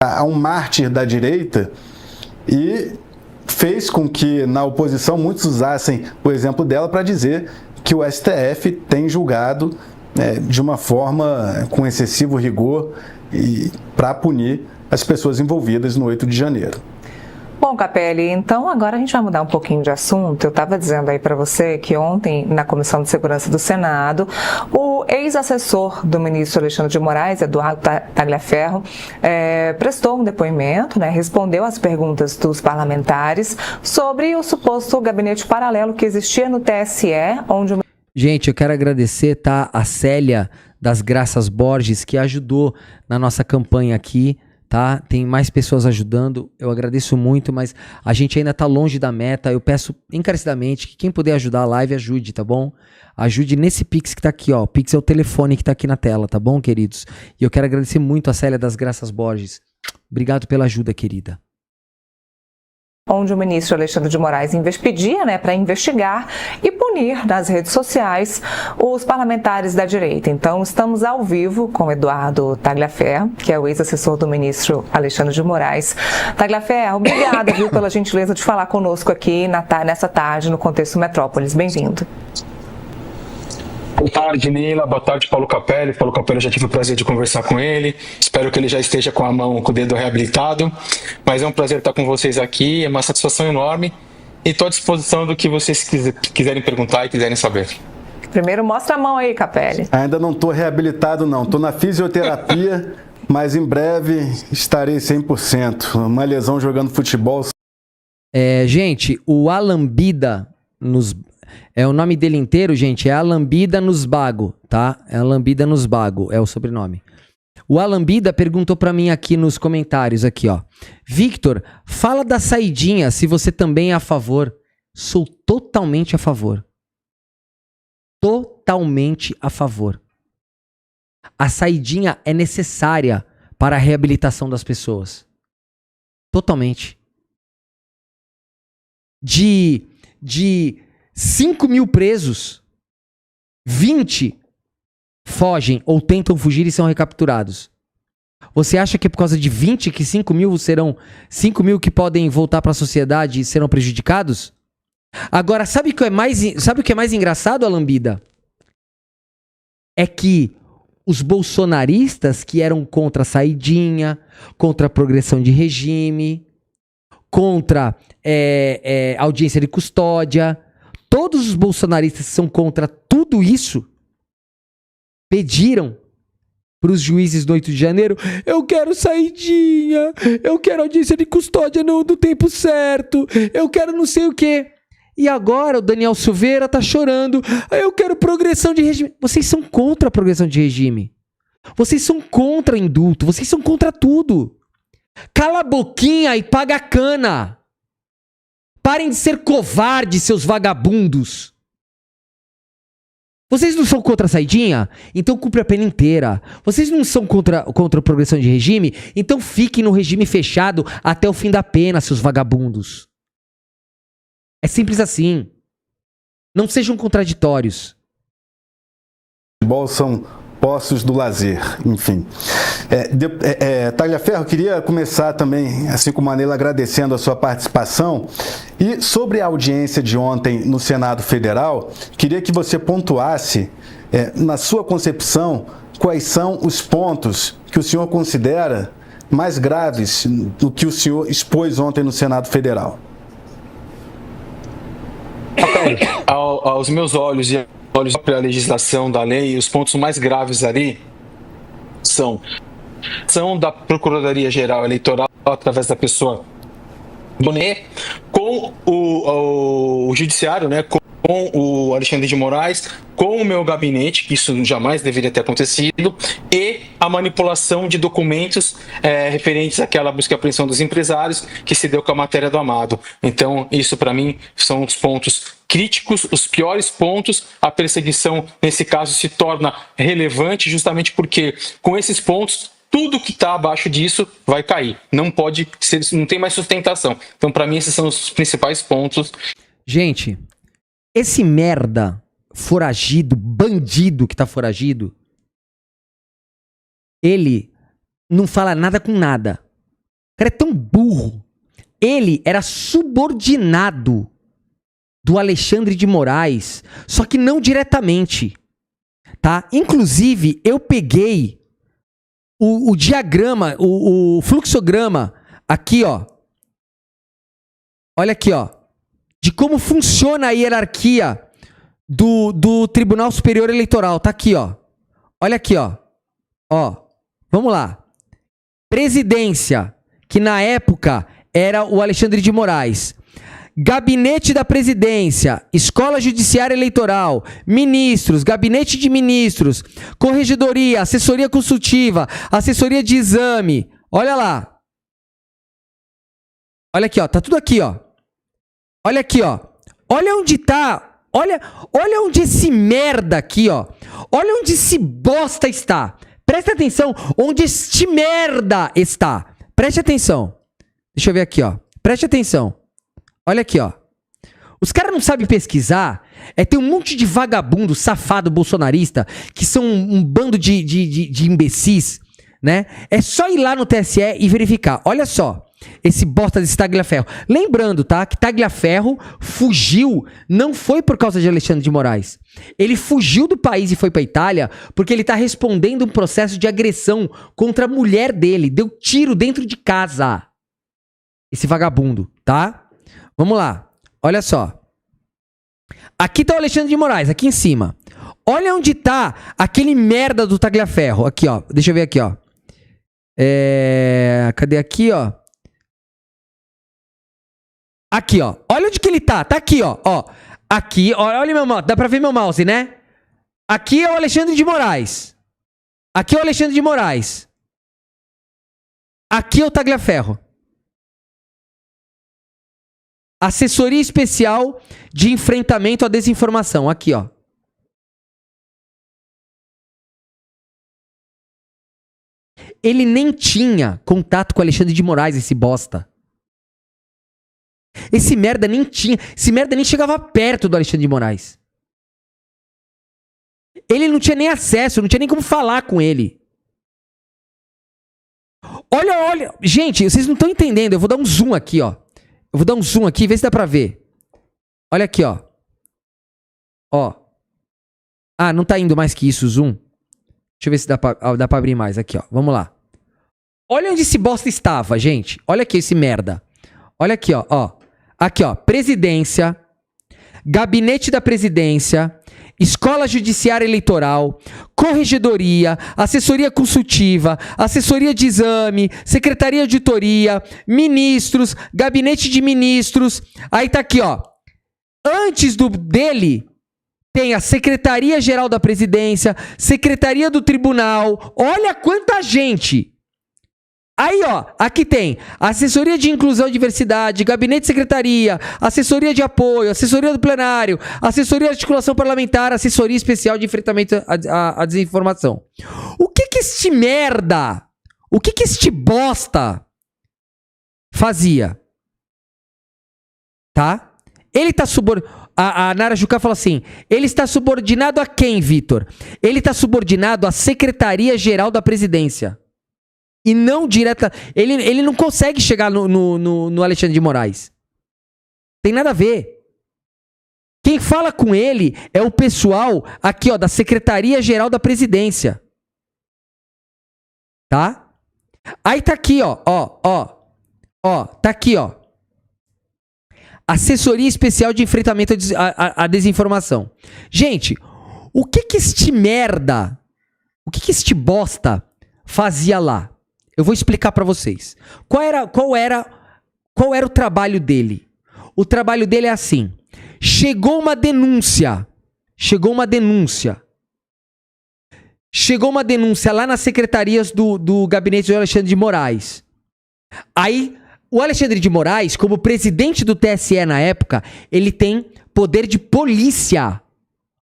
a um mártir da direita e fez com que na oposição muitos usassem o exemplo dela para dizer que o STF tem julgado de uma forma com excessivo rigor e para punir as pessoas envolvidas no 8 de janeiro. Bom, Capelli, então agora a gente vai mudar um pouquinho de assunto. Eu estava dizendo aí para você que ontem, na Comissão de Segurança do Senado, o ex-assessor do ministro Alexandre de Moraes, Eduardo Tagliaferro, prestou um depoimento, respondeu às perguntas dos parlamentares sobre o suposto gabinete paralelo que existia no TSE, onde o... Gente, eu quero agradecer, a Célia das Graças Borges, que ajudou na nossa campanha aqui. Tá? Tem mais pessoas ajudando, eu agradeço muito, mas a gente ainda tá longe da meta. Eu peço encarecidamente que quem puder ajudar a live, ajude, tá bom? Ajude nesse Pix que tá aqui, ó. O Pix é o telefone que tá aqui na tela, tá bom, queridos? E eu quero agradecer muito a Célia das Graças Borges. Obrigado pela ajuda, querida. Onde o ministro Alexandre de Moraes pedia para investigar e punir nas redes sociais os parlamentares da direita. Então, estamos ao vivo com Eduardo Tagliaferro, que é o ex-assessor do ministro Alexandre de Moraes. Tagliaferro, obrigada, pela gentileza de falar conosco aqui nessa tarde no Contexto Metrópolis. Bem-vindo. Boa tarde, Nila. Boa tarde, Paulo Capelli. Paulo Capelli, eu já tive o prazer de conversar com ele. Espero que ele já esteja com o dedo reabilitado. Mas é um prazer estar com vocês aqui. É uma satisfação enorme. E estou à disposição do que vocês quiserem perguntar e quiserem saber. Primeiro, mostra a mão aí, Capelli. Ainda não estou reabilitado, não. Estou na fisioterapia, mas em breve estarei 100%. Uma lesão jogando futebol. Gente, o Alambida o nome dele inteiro, gente, é Alambida Nusbago, tá? É Alambida Nusbago, é o sobrenome. O Alambida perguntou pra mim aqui nos comentários, aqui, ó. Victor, fala da saidinha, se você também é a favor. Sou totalmente a favor. Totalmente a favor. A saidinha é necessária para a reabilitação das pessoas. Totalmente. De 5 mil presos, 20 fogem ou tentam fugir e são recapturados. Você acha que é por causa de 20 que 5 mil serão 5 mil que podem voltar para a sociedade e serão prejudicados? Agora, sabe o que é mais engraçado, Alambida? É que os bolsonaristas que eram contra a saidinha, contra a progressão de regime, contra audiência de custódia, todos os bolsonaristas que são contra tudo isso pediram para os juízes do 8 de janeiro: eu quero saidinha, eu quero audiência de custódia no tempo certo, eu quero não sei o quê. E agora o Daniel Silveira tá chorando: eu quero progressão de regime. Vocês são contra a progressão de regime. Vocês são contra indulto, vocês são contra tudo. Cala a boquinha e paga a cana. Parem de ser covardes, seus vagabundos. Vocês não são contra a saidinha? Então cumpre a pena inteira. Vocês não são contra a progressão de regime? Então fiquem no regime fechado até o fim da pena, seus vagabundos. É simples assim. Não sejam contraditórios. Futebol são postos do lazer, enfim. Tagliaferro, queria começar também, assim como a Neila, agradecendo a sua participação. E sobre a audiência de ontem no Senado Federal, queria que você pontuasse, na sua concepção, quais são os pontos que o senhor considera mais graves do que o senhor expôs ontem no Senado Federal. Aos meus olhos e olhos para a legislação da lei, os pontos mais graves ali são a ação da Procuradoria-Geral Eleitoral através da pessoa Bonet com o Judiciário, com o Alexandre de Moraes, com o meu gabinete, que isso jamais deveria ter acontecido, e a manipulação de documentos referentes àquela busca e apreensão dos empresários que se deu com a matéria do Amado. Então, isso para mim são os pontos críticos, os piores pontos. A perseguição, nesse caso, se torna relevante justamente porque, com esses pontos, tudo que está abaixo disso vai cair. Não pode ser, não tem mais sustentação. Então, para mim, esses são os principais pontos. Gente, esse merda foragido, bandido que tá foragido, ele não fala nada com nada. cara é tão burro. Ele era subordinado do Alexandre de Moraes, só que não diretamente, tá? Inclusive, eu peguei o diagrama, o fluxograma aqui, ó. Olha aqui, ó. De como funciona a hierarquia do Tribunal Superior Eleitoral. Tá aqui, ó. Olha aqui, ó. Ó, vamos lá. Presidência, que na época era o Alexandre de Moraes. Gabinete da Presidência, Escola Judiciária Eleitoral, Ministros, Gabinete de Ministros, Corregedoria, Assessoria Consultiva, Assessoria de Exame. Olha lá. Olha aqui, ó. Tá tudo aqui, ó. Olha aqui, ó. Olha onde tá. Olha onde esse merda aqui, ó. Olha onde esse bosta está. Presta atenção onde este merda está. Preste atenção. Deixa eu ver aqui, ó. Preste atenção. Olha aqui, ó. Os caras não sabem pesquisar. Tem um monte de vagabundo, safado, bolsonarista, que são um bando de imbecis, né? É só ir lá no TSE e verificar. Olha só. Esse bosta desse Tagliaferro. Lembrando, tá? Que Tagliaferro fugiu, não foi por causa de Alexandre de Moraes. Ele fugiu do país e foi pra Itália porque ele tá respondendo um processo de agressão contra a mulher dele. Deu tiro dentro de casa. Esse vagabundo, tá? Vamos lá. Olha só. Aqui tá o Alexandre de Moraes, aqui em cima. Olha onde tá aquele merda do Tagliaferro. Aqui, ó. Deixa eu ver aqui, ó. Cadê aqui, ó? Aqui, ó. Olha onde que ele tá. Tá aqui, ó. Aqui, olha meu mouse. Dá pra ver meu mouse, né? Aqui é o Alexandre de Moraes. Aqui é o Alexandre de Moraes. Aqui é o Tagliaferro. Assessoria Especial de Enfrentamento à Desinformação. Aqui, ó. Ele nem tinha contato com o Alexandre de Moraes, esse bosta. Esse merda nem tinha. Esse merda nem chegava perto do Alexandre de Moraes. Ele não tinha nem acesso, não tinha nem como falar com ele. Olha. Gente, vocês não estão entendendo. Eu vou dar um zoom aqui, ó. Eu vou dar um zoom aqui, vê se dá pra ver. Olha aqui, ó. Ó. Ah, não tá indo mais que isso, zoom. Deixa eu ver se dá pra abrir mais. Aqui, ó. Vamos lá. Olha onde esse bosta estava, gente. Olha aqui esse merda. Olha aqui, ó. Aqui, ó. Presidência. Gabinete da Presidência. Escola Judiciária Eleitoral, Corregedoria, Assessoria Consultiva, Assessoria de Exame, Secretaria de Auditoria, Ministros, Gabinete de Ministros. Aí tá aqui, ó. Antes dele, tem a Secretaria-Geral da Presidência, Secretaria do Tribunal. Olha quanta gente! Aí, ó, aqui tem Assessoria de Inclusão e Diversidade, Gabinete de Secretaria, Assessoria de Apoio, Assessoria do Plenário, Assessoria de Articulação Parlamentar, Assessoria Especial de Enfrentamento à Desinformação. O que este merda, o que este bosta fazia? Tá? Ele tá subordinado... A Nara Jucá fala assim, ele está subordinado a quem, Vitor? Ele está subordinado à Secretaria-Geral da Presidência. E não direta... Ele não consegue chegar no Alexandre de Moraes. Tem nada a ver. Quem fala com ele é o pessoal aqui, ó, da Secretaria-Geral da Presidência. Tá? Aí tá aqui, ó. Tá aqui, ó. Assessoria Especial de Enfrentamento à Desinformação. Gente, o que este merda, o que este bosta fazia lá? Eu vou explicar pra vocês. Qual era o trabalho dele? O trabalho dele é assim. Chegou uma denúncia lá nas secretarias do gabinete do Alexandre de Moraes. Aí, o Alexandre de Moraes, como presidente do TSE na época, ele tem poder de polícia.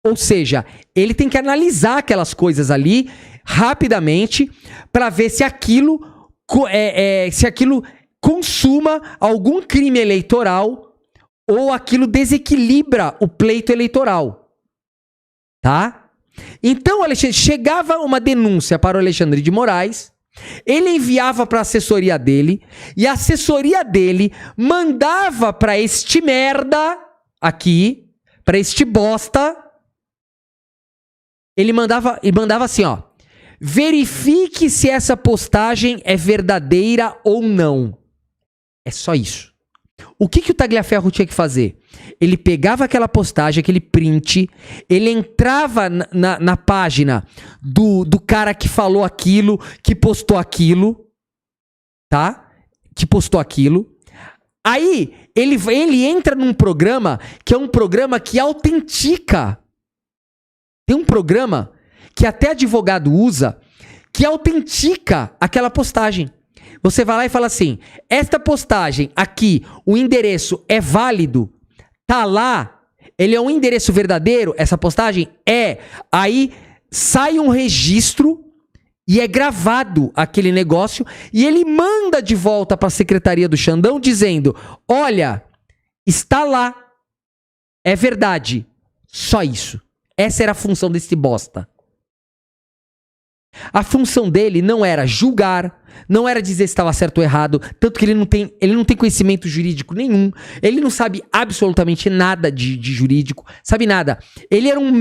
Ou seja, ele tem que analisar aquelas coisas ali rapidamente para ver se aquilo consuma algum crime eleitoral ou aquilo desequilibra o pleito eleitoral. Tá? Então, chegava uma denúncia para o Alexandre de Moraes, Ele enviava para a assessoria dele e a assessoria dele mandava para este merda aqui, para este bosta. Ele mandava assim, ó: verifique se essa postagem é verdadeira ou não. É só isso. O que o Tagliaferro tinha que fazer? Ele pegava aquela postagem, aquele print, ele entrava na página do cara que falou aquilo, que postou aquilo, tá? Que postou aquilo. Aí, ele entra num programa que é um programa que autentica. Tem um programa que até advogado usa, que autentica aquela postagem. Você vai lá e fala assim: esta postagem aqui, o endereço é válido, tá lá, ele é um endereço verdadeiro, essa postagem é. Aí sai um registro e é gravado aquele negócio e ele manda de volta para a secretaria do Xandão dizendo: olha, está lá, é verdade. Só isso. Essa era a função desse bosta. A função dele não era julgar, não era dizer se estava certo ou errado, tanto que ele não tem conhecimento jurídico nenhum, ele não sabe absolutamente nada de jurídico, sabe nada. Ele era um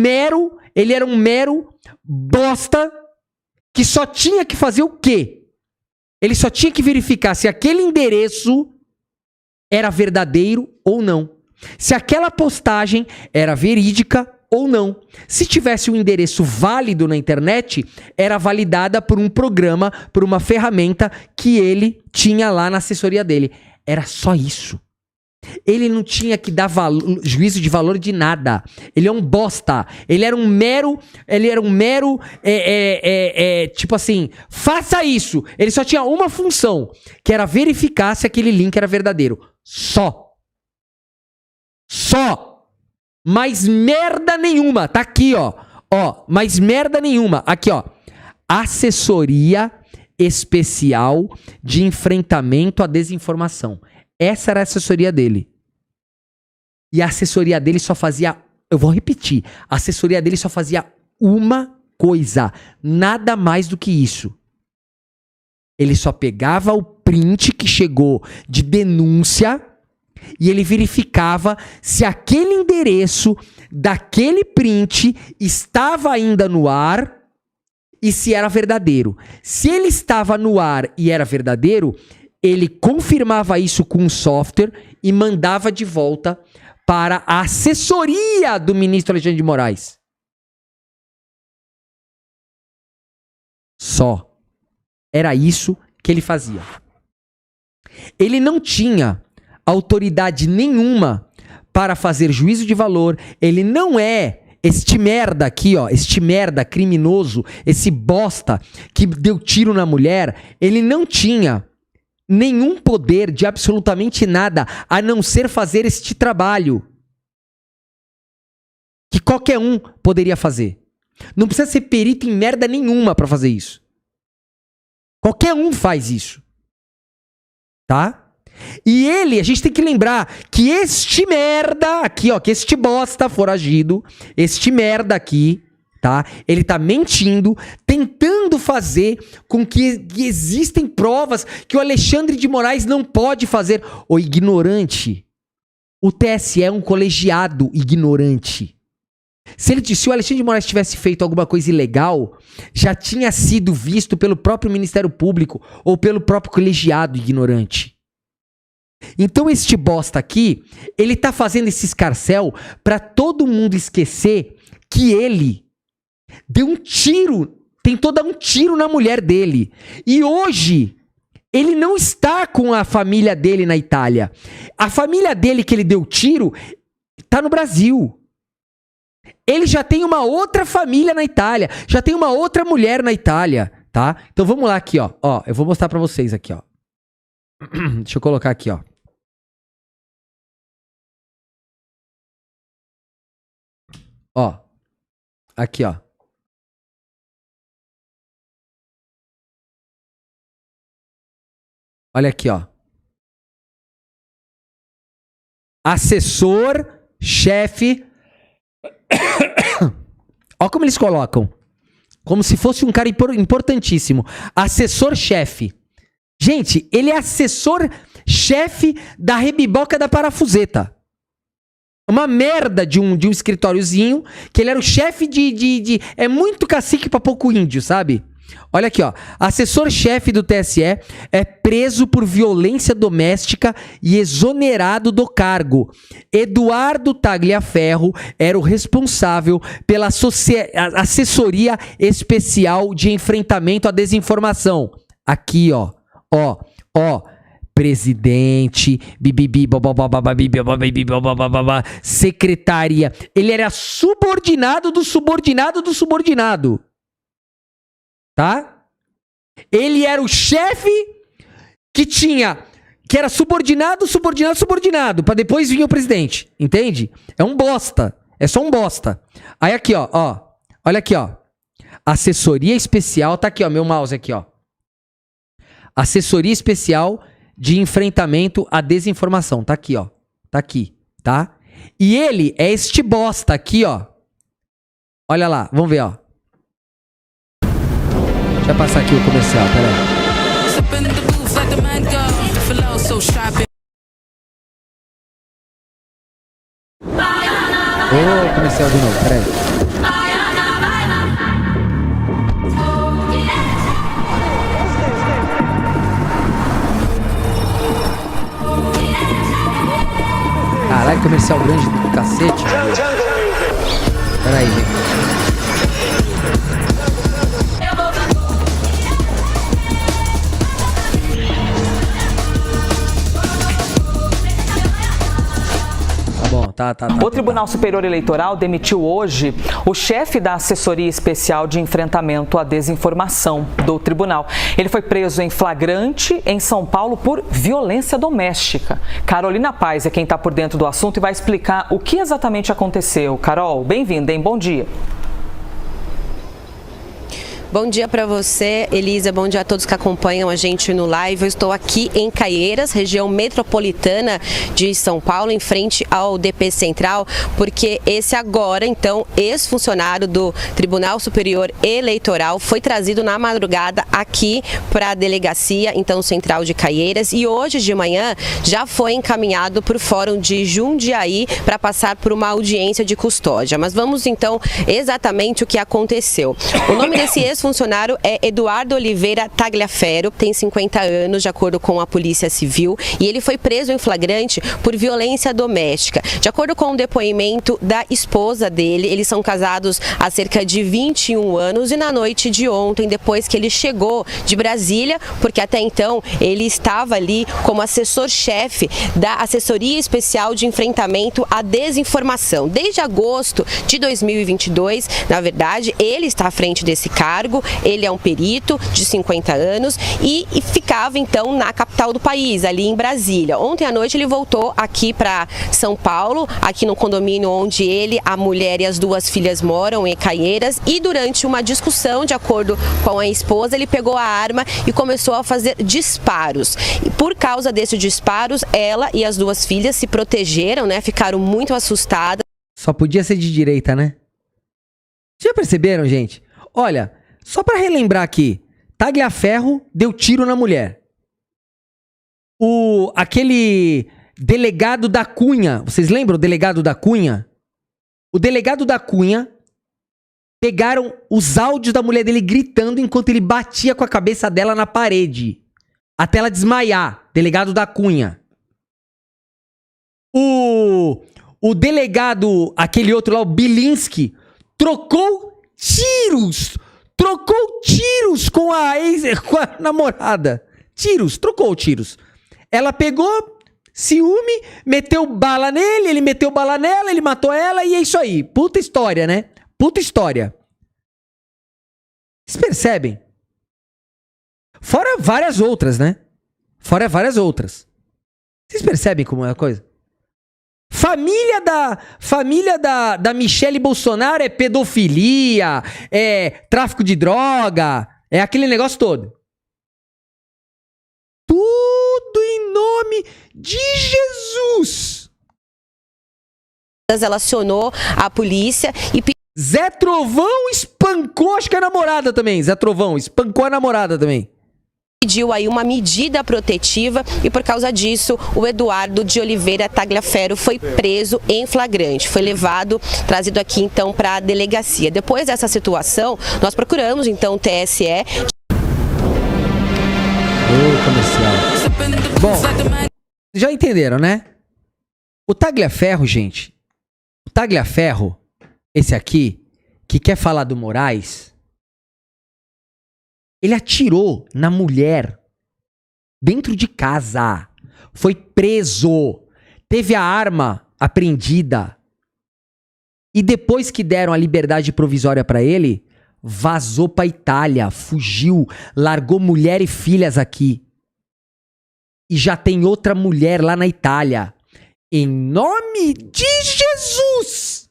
mero bosta que só tinha que fazer o quê? Ele só tinha que verificar se aquele endereço era verdadeiro ou não. Se aquela postagem era verídica ou não. Se tivesse um endereço válido na internet, era validada por um programa, por uma ferramenta que ele tinha lá na assessoria dele. Era só isso. Ele não tinha que dar juízo de valor de nada. Ele é um bosta. Ele era um mero, tipo assim, faça isso. Ele só tinha uma função, que era verificar se aquele link era verdadeiro. Só. Mais merda nenhuma. Tá aqui, ó. Mais merda nenhuma. Aqui, ó. Assessoria Especial de Enfrentamento à Desinformação. Essa era a assessoria dele. E a assessoria dele só fazia... Eu vou repetir. A assessoria dele só fazia uma coisa. Nada mais do que isso. Ele só pegava o print que chegou de denúncia... E ele verificava se aquele endereço daquele print estava ainda no ar e se era verdadeiro. Se ele estava no ar e era verdadeiro, ele confirmava isso com um software e mandava de volta para a assessoria do ministro Alexandre de Moraes. Só. Era isso que ele fazia. Ele não tinha autoridade nenhuma para fazer juízo de valor. Ele não é este merda aqui, ó, este merda criminoso, esse bosta que deu tiro na mulher. Ele não tinha nenhum poder de absolutamente nada a não ser fazer este trabalho que qualquer um poderia fazer. Não precisa ser perito em merda nenhuma para fazer isso. Qualquer um faz isso. Tá? E a gente tem que lembrar que este merda aqui, ó, que este bosta foragido, este merda aqui, tá? Ele tá mentindo, tentando fazer com que existem provas que o Alexandre de Moraes não pode fazer. Ô ignorante, o TSE é um colegiado ignorante. Se o Alexandre de Moraes tivesse feito alguma coisa ilegal, já tinha sido visto pelo próprio Ministério Público ou pelo próprio colegiado ignorante. Então este bosta aqui, ele tá fazendo esse escarcéu pra todo mundo esquecer que ele deu um tiro, tentou dar um tiro na mulher dele. E hoje, ele não está com a família dele na Itália. A família dele que ele deu tiro tá no Brasil. Ele já tem uma outra família na Itália, já tem uma outra mulher na Itália, tá? Então vamos lá aqui, ó. Ó, eu vou mostrar pra vocês aqui, ó. Deixa eu colocar aqui, ó. Ó. Aqui, ó. Olha aqui, ó. Assessor, chefe. Ó como eles colocam. como se fosse um cara importantíssimo. Assessor-chefe. Gente, ele é assessor-chefe da rebiboca da parafuseta. Uma merda de um escritóriozinho, que ele era o chefe é muito cacique pra pouco índio, sabe? Olha aqui, ó. Assessor-chefe do TSE é preso por violência doméstica e exonerado do cargo. Eduardo Tagliaferro era o responsável pela assessoria especial de enfrentamento à desinformação. Aqui, ó. Presidente, secretaria. Ele era subordinado do subordinado do subordinado. Tá? Ele era o chefe que era subordinado, pra depois vir o presidente. Entende? É um bosta. É só um bosta. Aí aqui, ó. Olha aqui, ó. Assessoria especial. Tá aqui, ó. Meu mouse aqui, ó. Assessoria especial de enfrentamento à desinformação. Tá aqui, ó. Tá aqui, tá? E ele é este bosta aqui, ó. Olha lá. Vamos ver, ó. Deixa eu passar aqui o comercial, peraí. Ô, comercial de novo, peraí. Caralho, comercial grande do cacete. Peraí, gente. Tá. O Tribunal Superior Eleitoral demitiu hoje o chefe da Assessoria Especial de Enfrentamento à Desinformação do tribunal. Ele foi preso em flagrante em São Paulo por violência doméstica. Carolina Paz é quem está por dentro do assunto e vai explicar o que exatamente aconteceu. Carol, bem-vinda, hein? Bom dia. Bom dia para você, Elisa. Bom dia a todos que acompanham a gente no live. Eu estou aqui em Caieiras, região metropolitana de São Paulo, em frente ao DP Central, porque esse agora, então, ex-funcionário do Tribunal Superior Eleitoral foi trazido na madrugada aqui para a delegacia, então, central de Caieiras, e hoje de manhã já foi encaminhado para o Fórum de Jundiaí para passar por uma audiência de custódia. Mas vamos, então, exatamente o que aconteceu. O nome desse ex-funcionário é Eduardo Oliveira Tagliaferro, tem 50 anos, de acordo com a Polícia Civil, e ele foi preso em flagrante por violência doméstica. De acordo com o depoimento da esposa dele, eles são casados há cerca de 21 anos e na noite de ontem, depois que ele chegou de Brasília, porque até então ele estava ali como assessor-chefe da Assessoria Especial de Enfrentamento à Desinformação. Desde agosto de 2022, na verdade, ele está à frente desse cargo. Ele é um perito de 50 anos e ficava então na capital do país, ali em Brasília. Ontem à noite ele voltou aqui para São Paulo, aqui no condomínio onde ele, a mulher e as duas filhas moram, em Caieiras, e durante uma discussão, de acordo com a esposa, ele pegou a arma e começou a fazer disparos. E por causa desses disparos, ela e as duas filhas se protegeram, né? Ficaram muito assustadas. Só podia ser de direita, né? Já perceberam, gente? Olha, só para relembrar aqui, Tagliaferro deu tiro na mulher. Aquele delegado da Cunha, vocês lembram o delegado da Cunha? O delegado da Cunha, pegaram os áudios da mulher dele gritando enquanto ele batia com a cabeça dela na parede. Até ela desmaiar. Delegado da Cunha. O delegado, aquele outro lá, o Bilinski, trocou tiros com a namorada. Trocou tiros. Ela pegou, ciúme, meteu bala nele, ele meteu bala nela, ele matou ela e é isso aí. Puta história, né? Puta história. Vocês percebem? Fora várias outras, né? Vocês percebem como é a coisa? Família da Michele Bolsonaro é pedofilia, é tráfico de droga, é aquele negócio todo. Tudo em nome de Jesus. Ela acionou a polícia e Zé Trovão espancou, acho que a namorada também, Zé Trovão, espancou a namorada também. Pediu aí uma medida protetiva e por causa disso o Eduardo de Oliveira Tagliaferro foi preso em flagrante, foi trazido aqui então para a delegacia. Depois dessa situação, nós procuramos então o TSE. Comercial. Bom, já entenderam, né? O Tagliaferro, gente, o Tagliaferro, esse aqui, que quer falar do Moraes, ele atirou na mulher dentro de casa, foi preso, teve a arma apreendida e depois que deram a liberdade provisória pra ele, vazou pra Itália, fugiu, largou mulher e filhas aqui. E já tem outra mulher lá na Itália. Em nome de Jesus!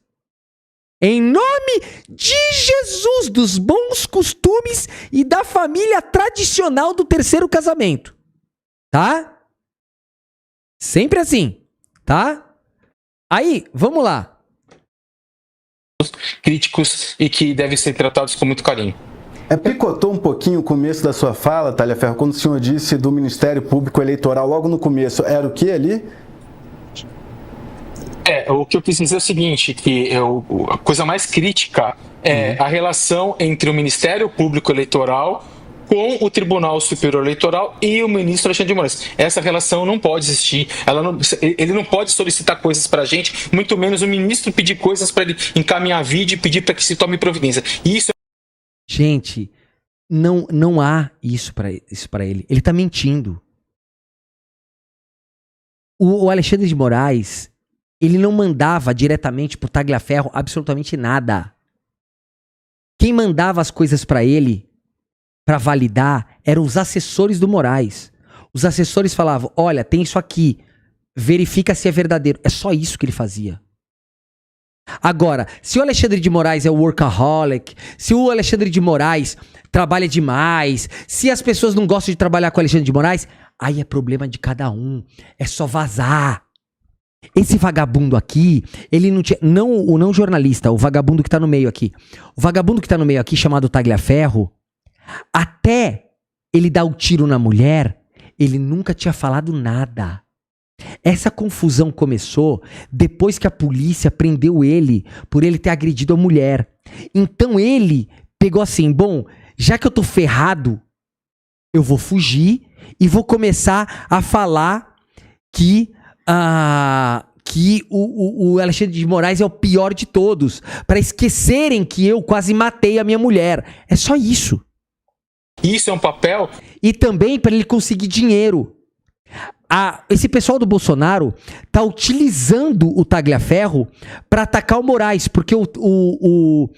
Em nome de Jesus, dos bons costumes e da família tradicional do terceiro casamento. Tá? Sempre assim, tá? Aí, vamos lá. Críticos e que devem ser tratados com muito carinho. Picotou um pouquinho o começo da sua fala, Tagliaferro, quando o senhor disse do Ministério Público Eleitoral logo no começo. Era o que ali? O que eu quis dizer é o seguinte, que a coisa mais crítica é a relação entre o Ministério Público Eleitoral com o Tribunal Superior Eleitoral e o ministro Alexandre de Moraes. Essa relação não pode existir. Ele não pode solicitar coisas para a gente, muito menos o ministro pedir coisas para ele encaminhar vídeo e pedir para que se tome providência. Isso. Gente, não há isso para ele. Ele tá mentindo. O Alexandre de Moraes, ele não mandava diretamente pro Tagliaferro absolutamente nada. Quem mandava as coisas para ele, para validar, eram os assessores do Moraes. Os assessores falavam, olha, tem isso aqui, verifica se é verdadeiro. É só isso que ele fazia. Agora, se o Alexandre de Moraes é workaholic, se o Alexandre de Moraes trabalha demais, se as pessoas não gostam de trabalhar com o Alexandre de Moraes, aí é problema de cada um. É só vazar. Esse vagabundo aqui, ele não tinha... o não jornalista, o vagabundo que tá no meio aqui. O vagabundo que tá no meio aqui, chamado Tagliaferro, até ele dar o tiro na mulher, ele nunca tinha falado nada. Essa confusão começou depois que a polícia prendeu ele por ele ter agredido a mulher. Então ele pegou assim, bom, já que eu tô ferrado, eu vou fugir e vou começar a falar que o Alexandre de Moraes é o pior de todos, para esquecerem que eu quase matei a minha mulher. É só isso. Isso é um papel. E também para ele conseguir dinheiro. Esse pessoal do Bolsonaro tá utilizando o Tagliaferro para atacar o Moraes, porque o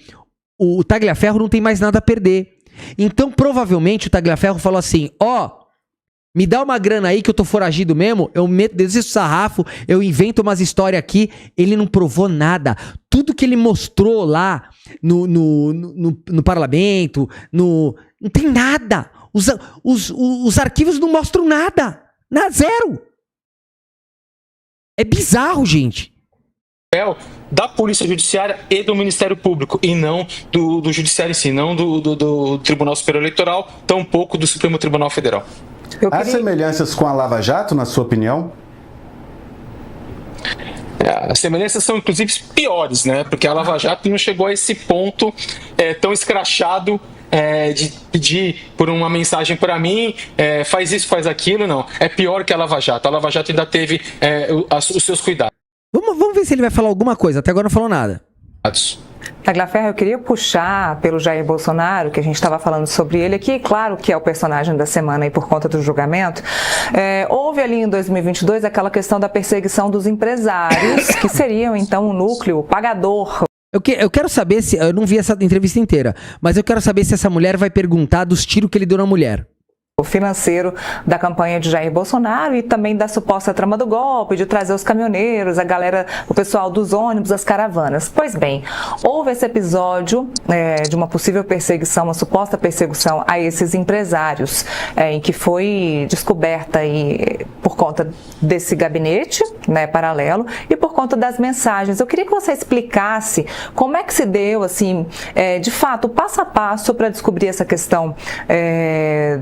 Tagliaferro não tem mais nada a perder. Então, provavelmente, o Tagliaferro falou assim, me dá uma grana aí que eu tô foragido mesmo, eu meto desse sarrafo, eu invento umas histórias aqui. Ele não provou nada. Tudo que ele mostrou lá no parlamento, não tem nada. Os arquivos não mostram nada. Zero. É bizarro, gente. Da Polícia Judiciária e do Ministério Público, e não do Judiciário em si, não do Tribunal Superior Eleitoral, tampouco do Supremo Tribunal Federal. Há semelhanças com a Lava Jato, na sua opinião? As semelhanças são, inclusive, piores, né? Porque a Lava Jato não chegou a esse ponto tão escrachado de pedir por uma mensagem para mim, faz isso, faz aquilo, não. É pior que a Lava Jato. A Lava Jato ainda teve os seus cuidados. Vamos ver se ele vai falar alguma coisa. Até agora não falou nada. Tagliaferro, eu queria puxar pelo Jair Bolsonaro, que a gente estava falando sobre ele aqui, claro que é o personagem da semana aí por conta do julgamento. Houve ali em 2022 aquela questão da perseguição dos empresários, que seriam então o núcleo pagador. Eu quero saber se... Eu não vi essa entrevista inteira, mas eu quero saber se essa mulher vai perguntar dos tiros que ele deu na mulher. Financeiro da campanha de Jair Bolsonaro e também da suposta trama do golpe, de trazer os caminhoneiros, a galera, o pessoal dos ônibus, as caravanas. Pois bem, houve esse episódio de uma possível perseguição, uma suposta perseguição a esses empresários, em que foi descoberta aí, por conta desse gabinete paralelo e por conta das mensagens. Eu queria que você explicasse como é que se deu, assim, de fato, o passo a passo para descobrir essa questão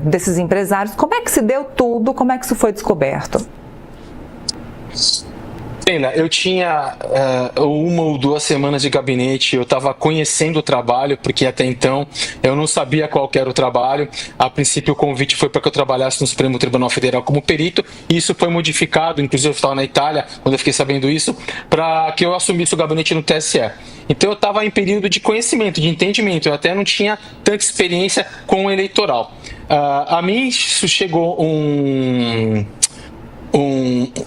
desses empresários. Como é que se deu tudo? Como é que isso foi descoberto? Sheila, eu tinha 1 ou 2 semanas de gabinete, eu estava conhecendo o trabalho, porque até então eu não sabia qual que era o trabalho. A princípio o convite foi para que eu trabalhasse no Supremo Tribunal Federal como perito, e isso foi modificado, inclusive eu estava na Itália quando eu fiquei sabendo isso, para que eu assumisse o gabinete no TSE. Então eu estava em período de conhecimento, de entendimento, eu até não tinha tanta experiência com o eleitoral. A mim chegou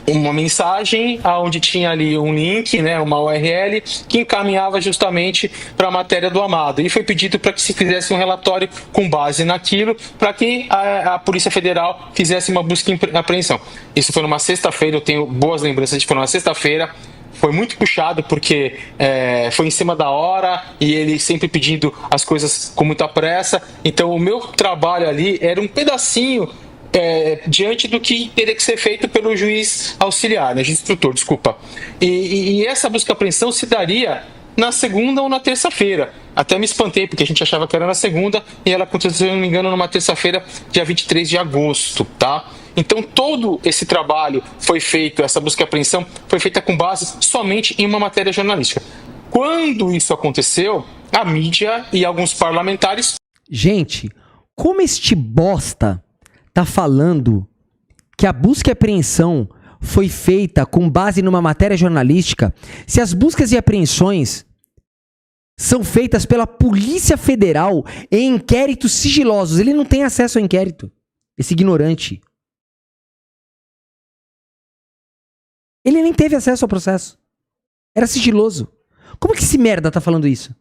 uma mensagem onde tinha ali um link, né, uma URL, que encaminhava justamente para a matéria do Amado. E foi pedido para que se fizesse um relatório com base naquilo, para que a Polícia Federal fizesse uma busca e apreensão. Isso foi numa sexta-feira, eu tenho boas lembranças de que foi numa sexta-feira. Foi muito puxado porque foi em cima da hora e ele sempre pedindo as coisas com muita pressa. Então o meu trabalho ali era um pedacinho diante do que teria que ser feito pelo juiz auxiliar, né, juiz instrutor, desculpa. E essa busca e apreensão se daria na segunda ou na terça-feira. Até me espantei, porque a gente achava que era na segunda e ela aconteceu, se não me engano, numa terça-feira, dia 23 de agosto, tá? Então todo esse trabalho foi feito, essa busca e apreensão foi feita com base somente em uma matéria jornalística. Quando isso aconteceu, a mídia e alguns parlamentares... Gente, como este bosta tá falando que a busca e apreensão foi feita com base numa matéria jornalística, se as buscas e apreensões são feitas pela Polícia Federal em inquéritos sigilosos? Ele não tem acesso ao inquérito, esse ignorante. Ele nem teve acesso ao processo. Era sigiloso. Como que esse merda tá falando isso?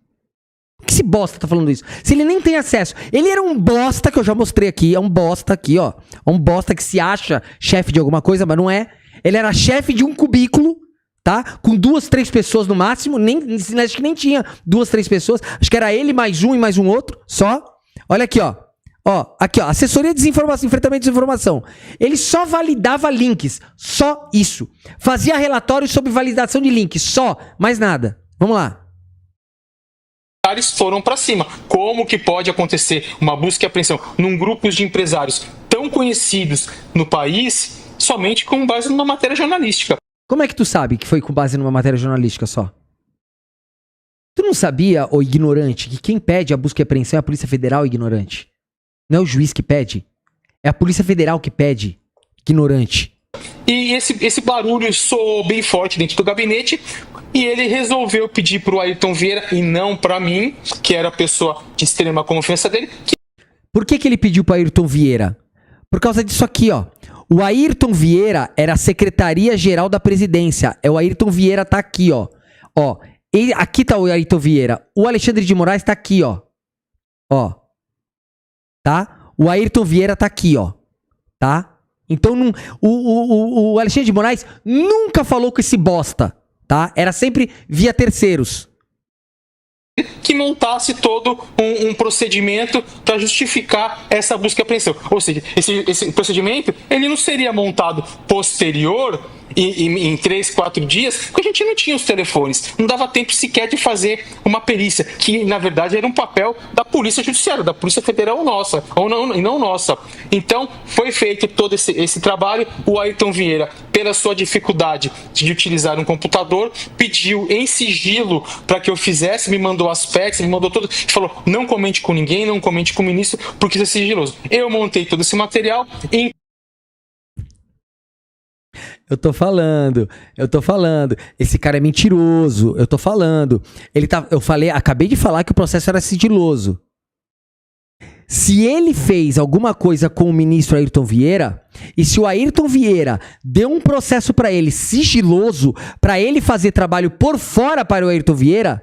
Por que esse bosta tá falando isso? Se ele nem tem acesso. Ele era um bosta que eu já mostrei aqui. É um bosta aqui, ó. É um bosta que se acha chefe de alguma coisa, mas não é. Ele era chefe de um cubículo, tá? Com 2, 3 pessoas no máximo. Acho que nem tinha 2, 3 pessoas. Acho que era ele mais um e mais um outro. Só. Olha aqui, ó. Ó, aqui, ó. Assessoria de desinformação, enfrentamento de desinformação. Ele só validava links. Só isso. Fazia relatórios sobre validação de links. Só. Mais nada. Vamos lá. Foram para cima. Como que pode acontecer uma busca e apreensão num grupo de empresários tão conhecidos no país somente com base numa matéria jornalística? Como é que tu sabe que foi com base numa matéria jornalística só? Tu não sabia, ô ignorante, que quem pede a busca e apreensão é a Polícia Federal, ignorante? Não é o juiz que pede. É a Polícia Federal que pede, ignorante. E esse barulho soou bem forte dentro do gabinete e ele resolveu pedir para o Ayrton Vieira e não para mim, que era a pessoa de extrema confiança dele. Por que ele pediu para Ayrton Vieira? Por causa disso aqui, ó. O Ayrton Vieira era a Secretaria-Geral da Presidência. O Ayrton Vieira tá aqui, ó. Ó, aqui tá o Ayrton Vieira. O Alexandre de Moraes tá aqui, ó. Ó. Tá? O Ayrton Vieira tá aqui, ó. Tá? Então, o Alexandre de Moraes nunca falou com esse bosta, tá? Era sempre via terceiros. Que montasse todo um procedimento para justificar essa busca e apreensão. Ou seja, esse procedimento ele não seria montado posterior em 3, 4 dias, porque a gente não tinha os telefones, não dava tempo sequer de fazer uma perícia, que na verdade era um papel da Polícia Judiciária, da Polícia Federal nossa, e não nossa. Então foi feito todo esse trabalho. O Ayrton Vieira, pela sua dificuldade de utilizar um computador, pediu em sigilo para que eu fizesse, me mandou as PECs, me mandou tudo, e falou: não comente com ninguém, não comente com o ministro, porque isso é sigiloso. Eu montei todo esse material e... Eu tô falando. Esse cara é mentiroso. Eu tô falando. Acabei de falar que o processo era sigiloso. Se ele fez alguma coisa com o ministro Ayrton Vieira, e se o Ayrton Vieira deu um processo pra ele sigiloso, pra ele fazer trabalho por fora para o Ayrton Vieira,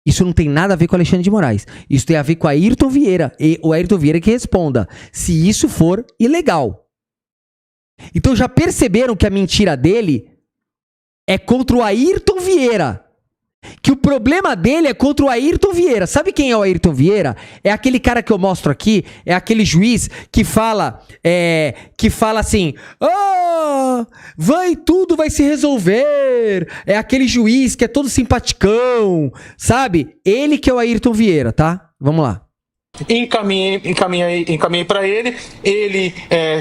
isso não tem nada a ver com o Alexandre de Moraes. Isso tem a ver com o Ayrton Vieira. E o Ayrton Vieira que responda, se isso for ilegal. Então já perceberam que a mentira dele é contra o Ayrton Vieira. Que o problema dele é contra o Ayrton Vieira. Sabe quem é o Ayrton Vieira? É aquele cara que eu mostro aqui, é aquele juiz que fala assim: tudo vai se resolver. É aquele juiz que é todo simpaticão, sabe? Ele que é o Ayrton Vieira, tá? Vamos lá. Encaminhei para ele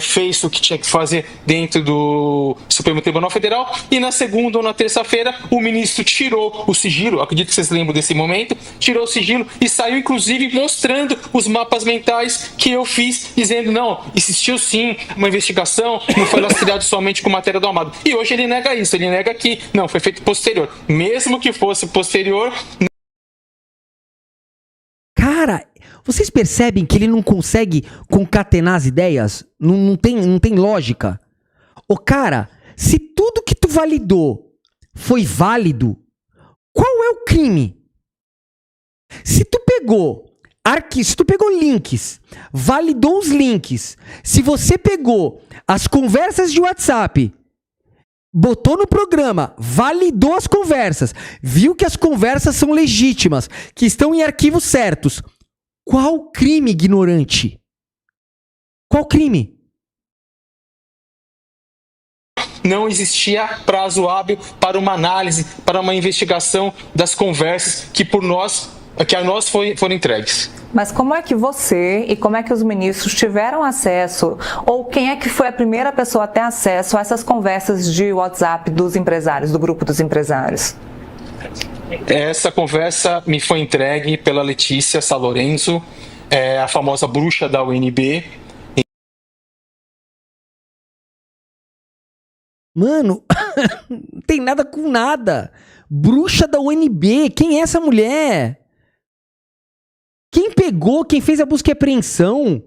fez o que tinha que fazer dentro do Supremo Tribunal Federal, e na segunda ou na terça-feira o ministro tirou o sigilo, acredito que vocês lembram desse momento, tirou o sigilo e saiu inclusive mostrando os mapas mentais que eu fiz, dizendo, não, existiu sim uma investigação, não foi lastreado somente com matéria do Amado. E hoje ele nega isso, ele nega que não, foi feito posterior. Mesmo que fosse posterior... Cara, vocês percebem que ele não consegue concatenar as ideias? Não tem lógica. Ô cara, se tudo que tu validou foi válido, qual é o crime? Se tu pegou links, validou os links, se você pegou as conversas de WhatsApp, botou no programa, validou as conversas, viu que as conversas são legítimas, que estão em arquivos certos, qual crime, ignorante? Qual crime? Não existia prazo hábil para uma análise, para uma investigação das conversas que a nós foram entregues. Mas como é que você e como é que os ministros tiveram acesso, ou quem é que foi a primeira pessoa a ter acesso a essas conversas de WhatsApp dos empresários, do grupo dos empresários? Essa conversa me foi entregue pela Letícia Salorenzo, a famosa bruxa da UNB. Mano, não tem nada com nada. Bruxa da UNB, quem é essa mulher? Quem pegou, quem fez a busca e apreensão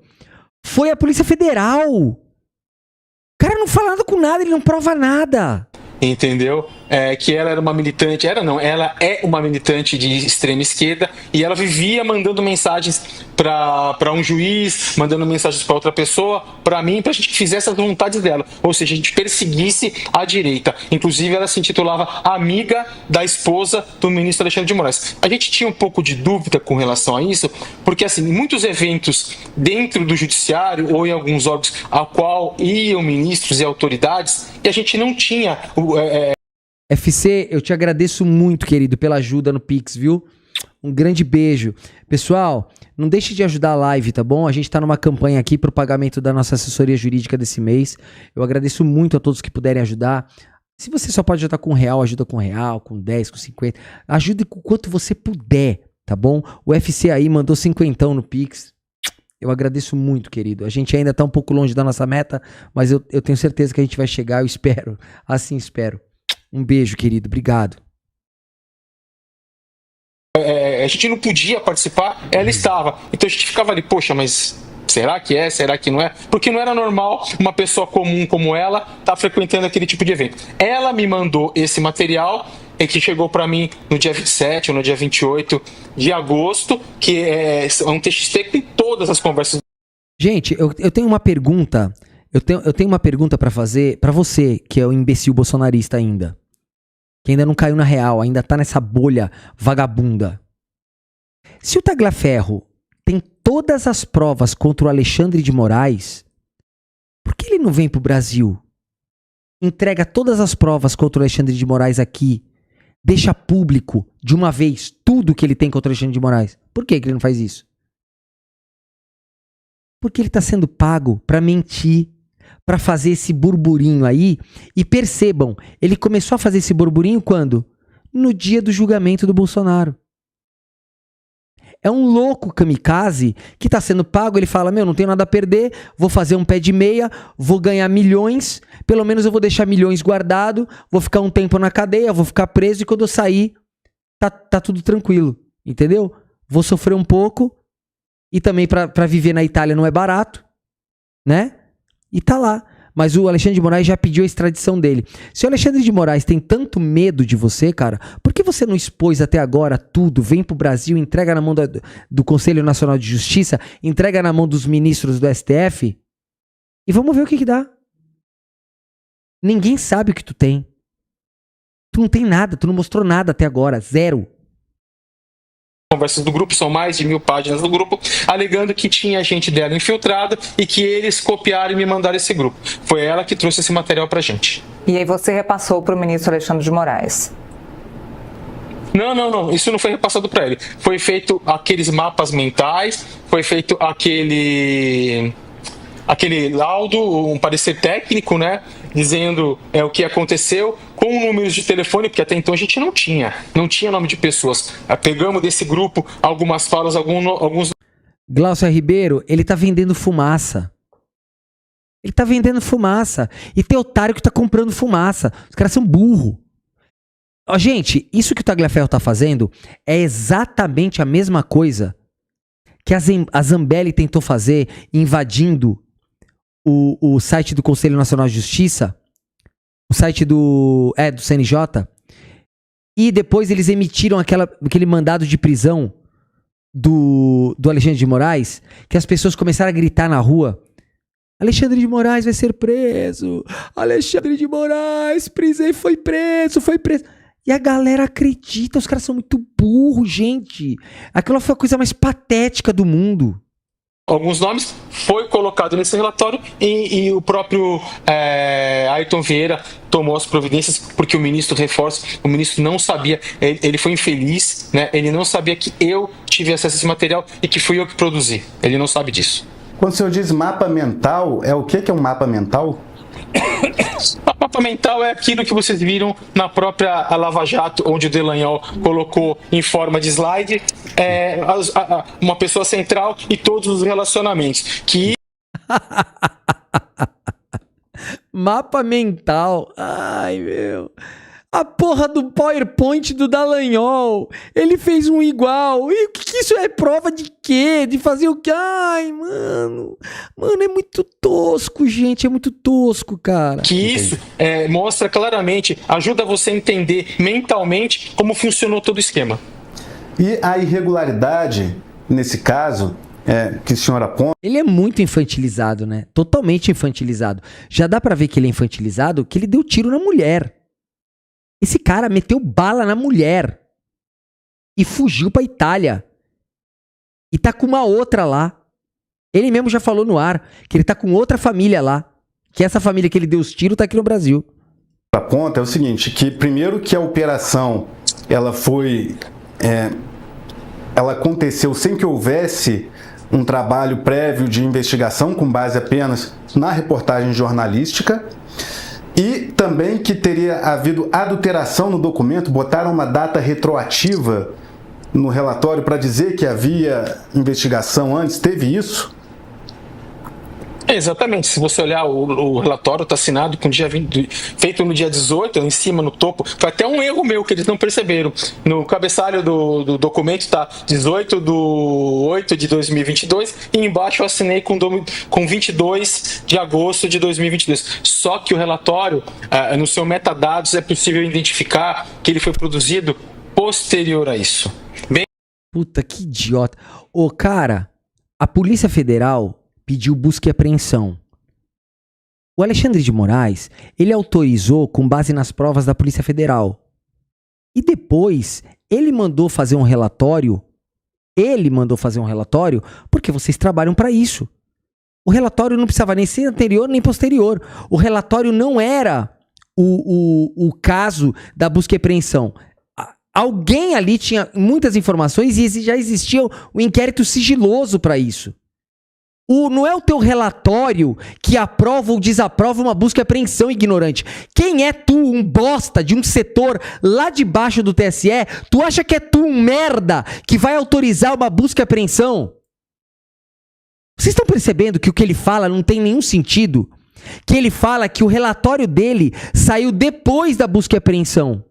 foi a Polícia Federal. O cara não fala nada com nada, ele não prova nada. Entendeu? Que ela era uma militante, ela é uma militante de extrema esquerda, e ela vivia mandando mensagens para um juiz, mandando mensagens para outra pessoa, para mim, para a gente que fizesse as vontades dela, ou seja, a gente perseguisse a direita. Inclusive ela se intitulava amiga da esposa do ministro Alexandre de Moraes. A gente tinha um pouco de dúvida com relação a isso, porque assim, em muitos eventos dentro do judiciário ou em alguns órgãos ao qual iam ministros e autoridades, e a gente não tinha FC, eu te agradeço muito, querido, pela ajuda no Pix, viu? Um grande beijo. Pessoal, não deixe de ajudar a live, tá bom? A gente tá numa campanha aqui pro pagamento da nossa assessoria jurídica desse mês. Eu agradeço muito a todos que puderem ajudar. Se você só pode ajudar com R$1, ajuda com R$1, com 10, com 50. Ajude com quanto você puder, tá bom? O FC aí mandou 50 no Pix. Eu agradeço muito, querido. A gente ainda tá um pouco longe da nossa meta, mas eu tenho certeza que a gente vai chegar, eu espero. Assim espero. Um beijo, querido. Obrigado. A gente não podia participar, ela estava. Então a gente ficava ali, poxa, mas será que é? Será que não é? Porque não era normal uma pessoa comum como ela estar frequentando aquele tipo de evento. Ela me mandou esse material, que chegou para mim no dia 27 ou no dia 28 de agosto, que é um TXT com todas as conversas. Gente, eu tenho uma pergunta. Eu tenho uma pergunta para fazer para você, que é o imbecil bolsonarista ainda. Que ainda não caiu na real, ainda tá nessa bolha vagabunda. Se o Tagliaferro tem todas as provas contra o Alexandre de Moraes, por que ele não vem pro Brasil? Entrega todas as provas contra o Alexandre de Moraes aqui, deixa público de uma vez tudo que ele tem contra o Alexandre de Moraes. Por que ele não faz isso? Porque ele tá sendo pago pra mentir, pra fazer esse burburinho aí. E percebam, ele começou a fazer esse burburinho quando? No dia do julgamento do Bolsonaro. É um louco kamikaze que tá sendo pago, ele fala, não tenho nada a perder, vou fazer um pé de meia, vou ganhar milhões, pelo menos eu vou deixar milhões guardado, vou ficar um tempo na cadeia, vou ficar preso e quando eu sair, tá tudo tranquilo, entendeu? Vou sofrer um pouco e também pra viver na Itália não é barato, né? E tá lá. Mas o Alexandre de Moraes já pediu a extradição dele. Se o Alexandre de Moraes tem tanto medo de você, cara, por que você não expôs até agora tudo? Vem pro Brasil, entrega na mão do Conselho Nacional de Justiça, entrega na mão dos ministros do STF e vamos ver o que dá. Ninguém sabe o que tu tem. Tu não tem nada, tu não mostrou nada até agora, zero. conversas do grupo, são mais de 1000 páginas do grupo, alegando que tinha gente dela infiltrada e que eles copiaram e me mandaram esse grupo. Foi ela que trouxe esse material pra gente. E aí você repassou para o ministro Alexandre de Moraes? Não, isso não foi repassado para ele. Foi feito aqueles mapas mentais, foi feito aquele laudo, um parecer técnico, né, dizendo o que aconteceu, com números de telefone, porque até então a gente não tinha nome de pessoas. Pegamos desse grupo algumas falas, alguns... Glaucio Ribeiro, ele tá vendendo fumaça. Ele tá vendendo fumaça. E tem otário que tá comprando fumaça. Os caras são burros. Ó, gente, isso que o Tagliaferro tá fazendo é exatamente a mesma coisa que a Zambelli tentou fazer invadindo o site do Conselho Nacional de Justiça, o site do CNJ, e depois eles emitiram aquele mandado de prisão do Alexandre de Moraes, que as pessoas começaram a gritar na rua: Alexandre de Moraes vai ser preso, Alexandre de Moraes, foi preso. E a galera acredita, os caras são muito burros, gente. Aquela foi a coisa mais patética do mundo. Alguns nomes foi colocado nesse relatório e o próprio Ayrton Vieira tomou as providências, porque o ministro não sabia, ele foi infeliz, né? Ele não sabia que eu tive acesso a esse material e que fui eu que produzi. Ele não sabe disso. Quando o senhor diz mapa mental, o que é um mapa mental? O mapa mental é aquilo que vocês viram na própria Lava Jato, onde o Delanhol colocou em forma de slide uma pessoa central e todos os relacionamentos. Mapa mental. Ai, meu. A porra do PowerPoint do Dallagnol. Ele fez um igual. E o que isso é prova de quê? De fazer o quê? Ai, mano. Mano, é muito tosco, gente. É muito tosco, cara. Que isso mostra claramente, ajuda você a entender mentalmente como funcionou todo o esquema. E a irregularidade, nesse caso, que o senhor aponta... Ele é muito infantilizado, né? Totalmente infantilizado. Já dá pra ver que ele é infantilizado, que ele deu tiro na mulher. Esse cara meteu bala na mulher e fugiu pra Itália. E tá com uma outra lá. Ele mesmo já falou no ar que ele tá com outra família lá. Que essa família que ele deu os tiros tá aqui no Brasil. A ponta é o seguinte, que primeiro que a operação, ela aconteceu sem que houvesse um trabalho prévio de investigação com base apenas na reportagem jornalística. E também que teria havido adulteração no documento, botaram uma data retroativa no relatório para dizer que havia investigação antes. Teve isso? Exatamente, se você olhar o relatório está assinado com feito no dia 18, em cima, no topo. Foi até um erro meu que eles não perceberam. No cabeçalho do documento está 18/8/2022 e embaixo eu assinei com 22 de agosto de 2022. Só que o relatório, no seu metadados, é possível identificar que ele foi produzido posterior a isso. Puta, que idiota. Ô, cara, a Polícia Federal pediu busca e apreensão. O Alexandre de Moraes, ele autorizou com base nas provas da Polícia Federal. E depois, ele mandou fazer um relatório. Porque vocês trabalham para isso. O relatório não precisava nem ser anterior nem posterior. O relatório não era o caso da busca e apreensão. Alguém ali tinha muitas informações e já existia um inquérito sigiloso para isso. Não é o teu relatório que aprova ou desaprova uma busca e apreensão, ignorante. Quem é tu, um bosta de um setor lá de baixo do TSE? Tu acha que é tu um merda que vai autorizar uma busca e apreensão? Vocês estão percebendo que o que ele fala não tem nenhum sentido? Que ele fala que o relatório dele saiu depois da busca e apreensão.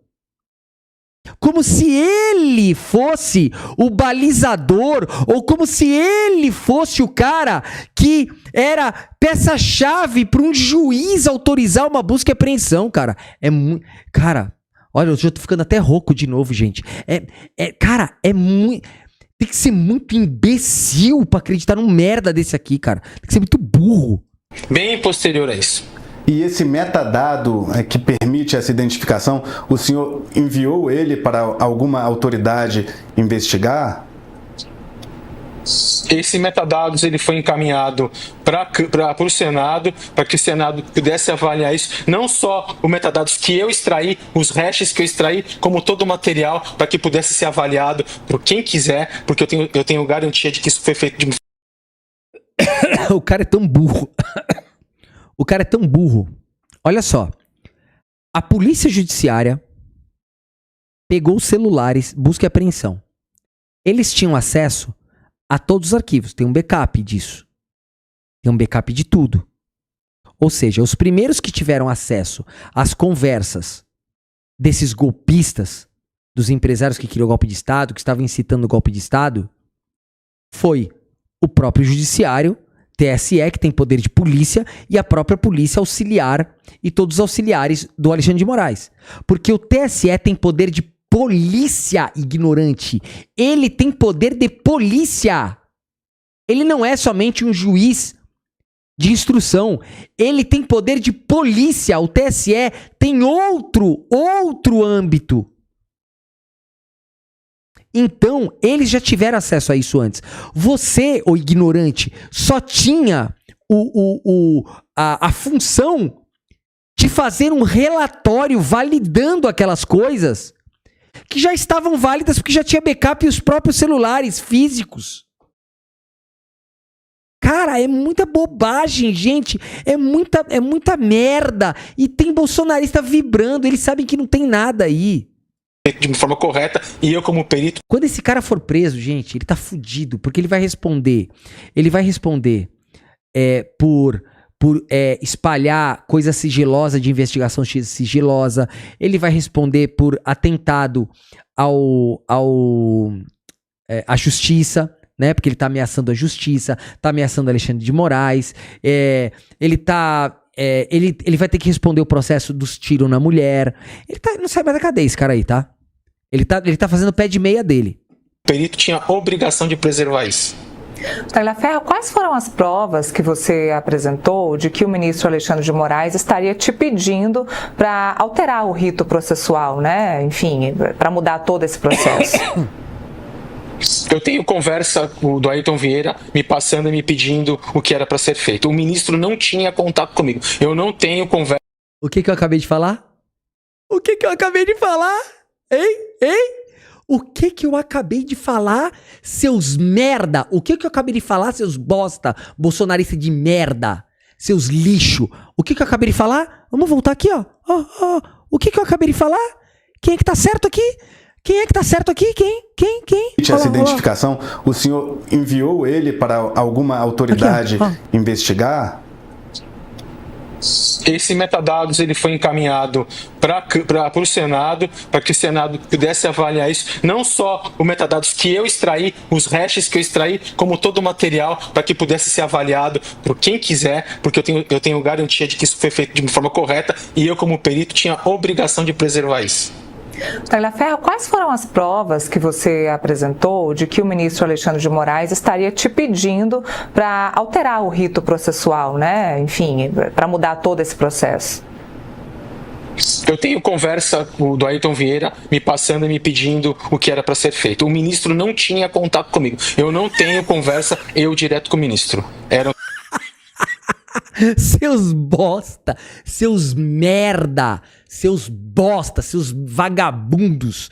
Como se ele fosse o balizador, ou como se ele fosse o cara que era peça-chave para um juiz autorizar uma busca e apreensão, cara. Cara, olha, eu já tô ficando até rouco de novo, gente. Cara, é muito... Tem que ser muito imbecil para acreditar num merda desse aqui, cara. Tem que ser muito burro. Bem posterior a isso. E esse metadado que permite essa identificação, o senhor enviou ele para alguma autoridade investigar? Esse metadados ele foi encaminhado para o Senado, para que o Senado pudesse avaliar isso, não só o metadados que eu extraí, os hashes que eu extraí, como todo o material, para que pudesse ser avaliado por quem quiser, porque eu tenho garantia de que isso foi feito de... O cara é tão burro. O cara é tão burro. Olha só. A polícia judiciária pegou os celulares, busca e apreensão. Eles tinham acesso a todos os arquivos. Tem um backup disso. Tem um backup de tudo. Ou seja, os primeiros que tiveram acesso às conversas desses golpistas, dos empresários que queriam o golpe de Estado, que estavam incitando o golpe de Estado, foi o próprio judiciário, TSE, que tem poder de polícia, e a própria polícia auxiliar e todos os auxiliares do Alexandre de Moraes. Porque o TSE tem poder de polícia, ignorante. Ele tem poder de polícia. Ele não é somente um juiz de instrução. Ele tem poder de polícia. O TSE tem outro âmbito. Então, eles já tiveram acesso a isso antes. Você, o ignorante, só tinha a função de fazer um relatório validando aquelas coisas que já estavam válidas porque já tinha backup e os próprios celulares físicos. Cara, é muita bobagem, gente. É muita merda. E tem bolsonarista vibrando. Eles sabem que não tem nada aí. De uma forma correta, e eu como perito... Quando esse cara for preso, gente, ele tá fudido, porque ele vai responder. Ele vai responder por espalhar coisa sigilosa de investigação sigilosa. Ele vai responder por atentado à justiça, né? Porque ele tá ameaçando a justiça, tá ameaçando Alexandre de Moraes. Ele vai ter que responder o processo dos tiros na mulher. Ele não sai mais da cadeia, esse cara aí, tá? Ele tá fazendo pé de meia dele. O perito tinha a obrigação de preservar isso. Tagliaferro, quais foram as provas que você apresentou de que o ministro Alexandre de Moraes estaria te pedindo para alterar o rito processual, né? Enfim, para mudar todo esse processo? Eu tenho conversa do Ayrton Vieira me passando e me pedindo o que era para ser feito. O ministro não tinha contato comigo. Eu não tenho conversa. O que eu acabei de falar? O que eu acabei de falar? Hein? O que eu acabei de falar, seus merda? O que eu acabei de falar, seus bosta, bolsonarista de merda? Seus lixo. O que eu acabei de falar? Vamos voltar aqui, ó. O que eu acabei de falar? Quem é que tá certo aqui? Quem é que tá certo aqui? Quem? Essa identificação, o senhor enviou ele para alguma autoridade aqui, investigar? Esse metadados ele foi encaminhado para o Senado, para que o Senado pudesse avaliar isso, não só o metadados que eu extraí, os hashes que eu extraí, como todo o material, para que pudesse ser avaliado por quem quiser, porque eu tenho garantia de que isso foi feito de uma forma correta, e eu como perito tinha a obrigação de preservar isso. Tagliaferro, quais foram as provas que você apresentou de que o ministro Alexandre de Moraes estaria te pedindo para alterar o rito processual, né? Enfim, para mudar todo esse processo? Eu tenho conversa do Ayrton Vieira me passando e me pedindo o que era para ser feito. O ministro não tinha contato comigo. Eu não tenho conversa direto com o ministro. Seus bosta, seus merda, seus bosta, seus vagabundos.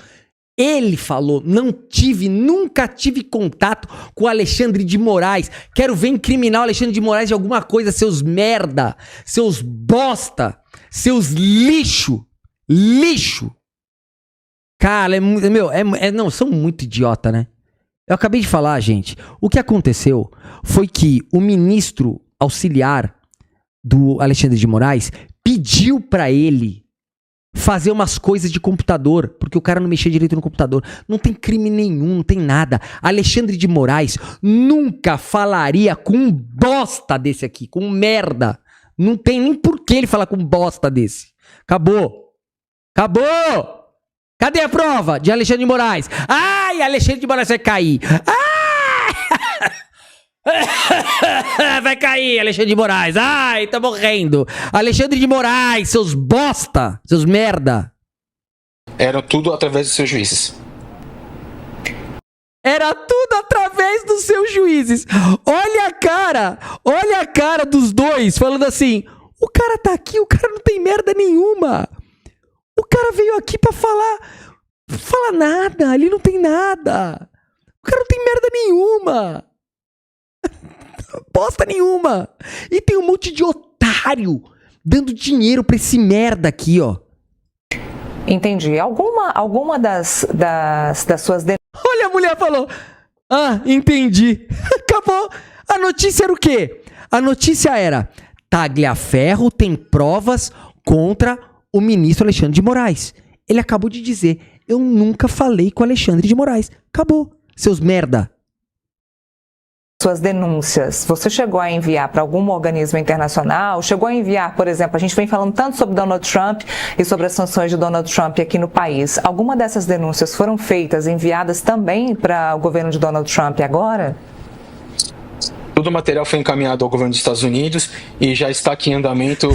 Ele falou, nunca tive contato com o Alexandre de Moraes. Quero ver incriminar o Alexandre de Moraes de alguma coisa, seus merda, seus bosta, seus lixo. Cara, não, são muito idiota, né? Eu acabei de falar, gente, o que aconteceu foi que o ministro auxiliar do Alexandre de Moraes pediu pra ele fazer umas coisas de computador, porque o cara não mexia direito no computador. Não tem crime nenhum, não tem nada. Alexandre de Moraes nunca falaria com um bosta desse aqui, com um merda. Não tem nem por que ele falar com um bosta desse. Acabou. Cadê a prova de Alexandre de Moraes? Ai, Alexandre de Moraes vai cair. Vai cair, Alexandre de Moraes. Ai, tá morrendo. Alexandre de Moraes, seus bosta, seus merda. Eram tudo através dos seus juízes. Era tudo através dos seus juízes. Olha a cara dos dois falando assim: o cara tá aqui, o cara não tem merda nenhuma. O cara veio aqui pra falar nada, ali não tem nada. O cara não tem merda nenhuma. Bosta nenhuma. E tem um monte de otário dando dinheiro pra esse merda aqui, ó. Entendi. Alguma das suas denúncias. Olha, a mulher falou: ah, entendi. Acabou. A notícia era o quê? A notícia era: Tagliaferro tem provas contra o ministro Alexandre de Moraes. Ele acabou de dizer: eu nunca falei com o Alexandre de Moraes. Acabou. Seus merda. Suas denúncias, você chegou a enviar para algum organismo internacional? Chegou a enviar, por exemplo, a gente vem falando tanto sobre Donald Trump e sobre as sanções de Donald Trump aqui no país. Alguma dessas denúncias foram feitas, enviadas também para o governo de Donald Trump agora? Todo o material foi encaminhado ao governo dos Estados Unidos e já está aqui em andamento.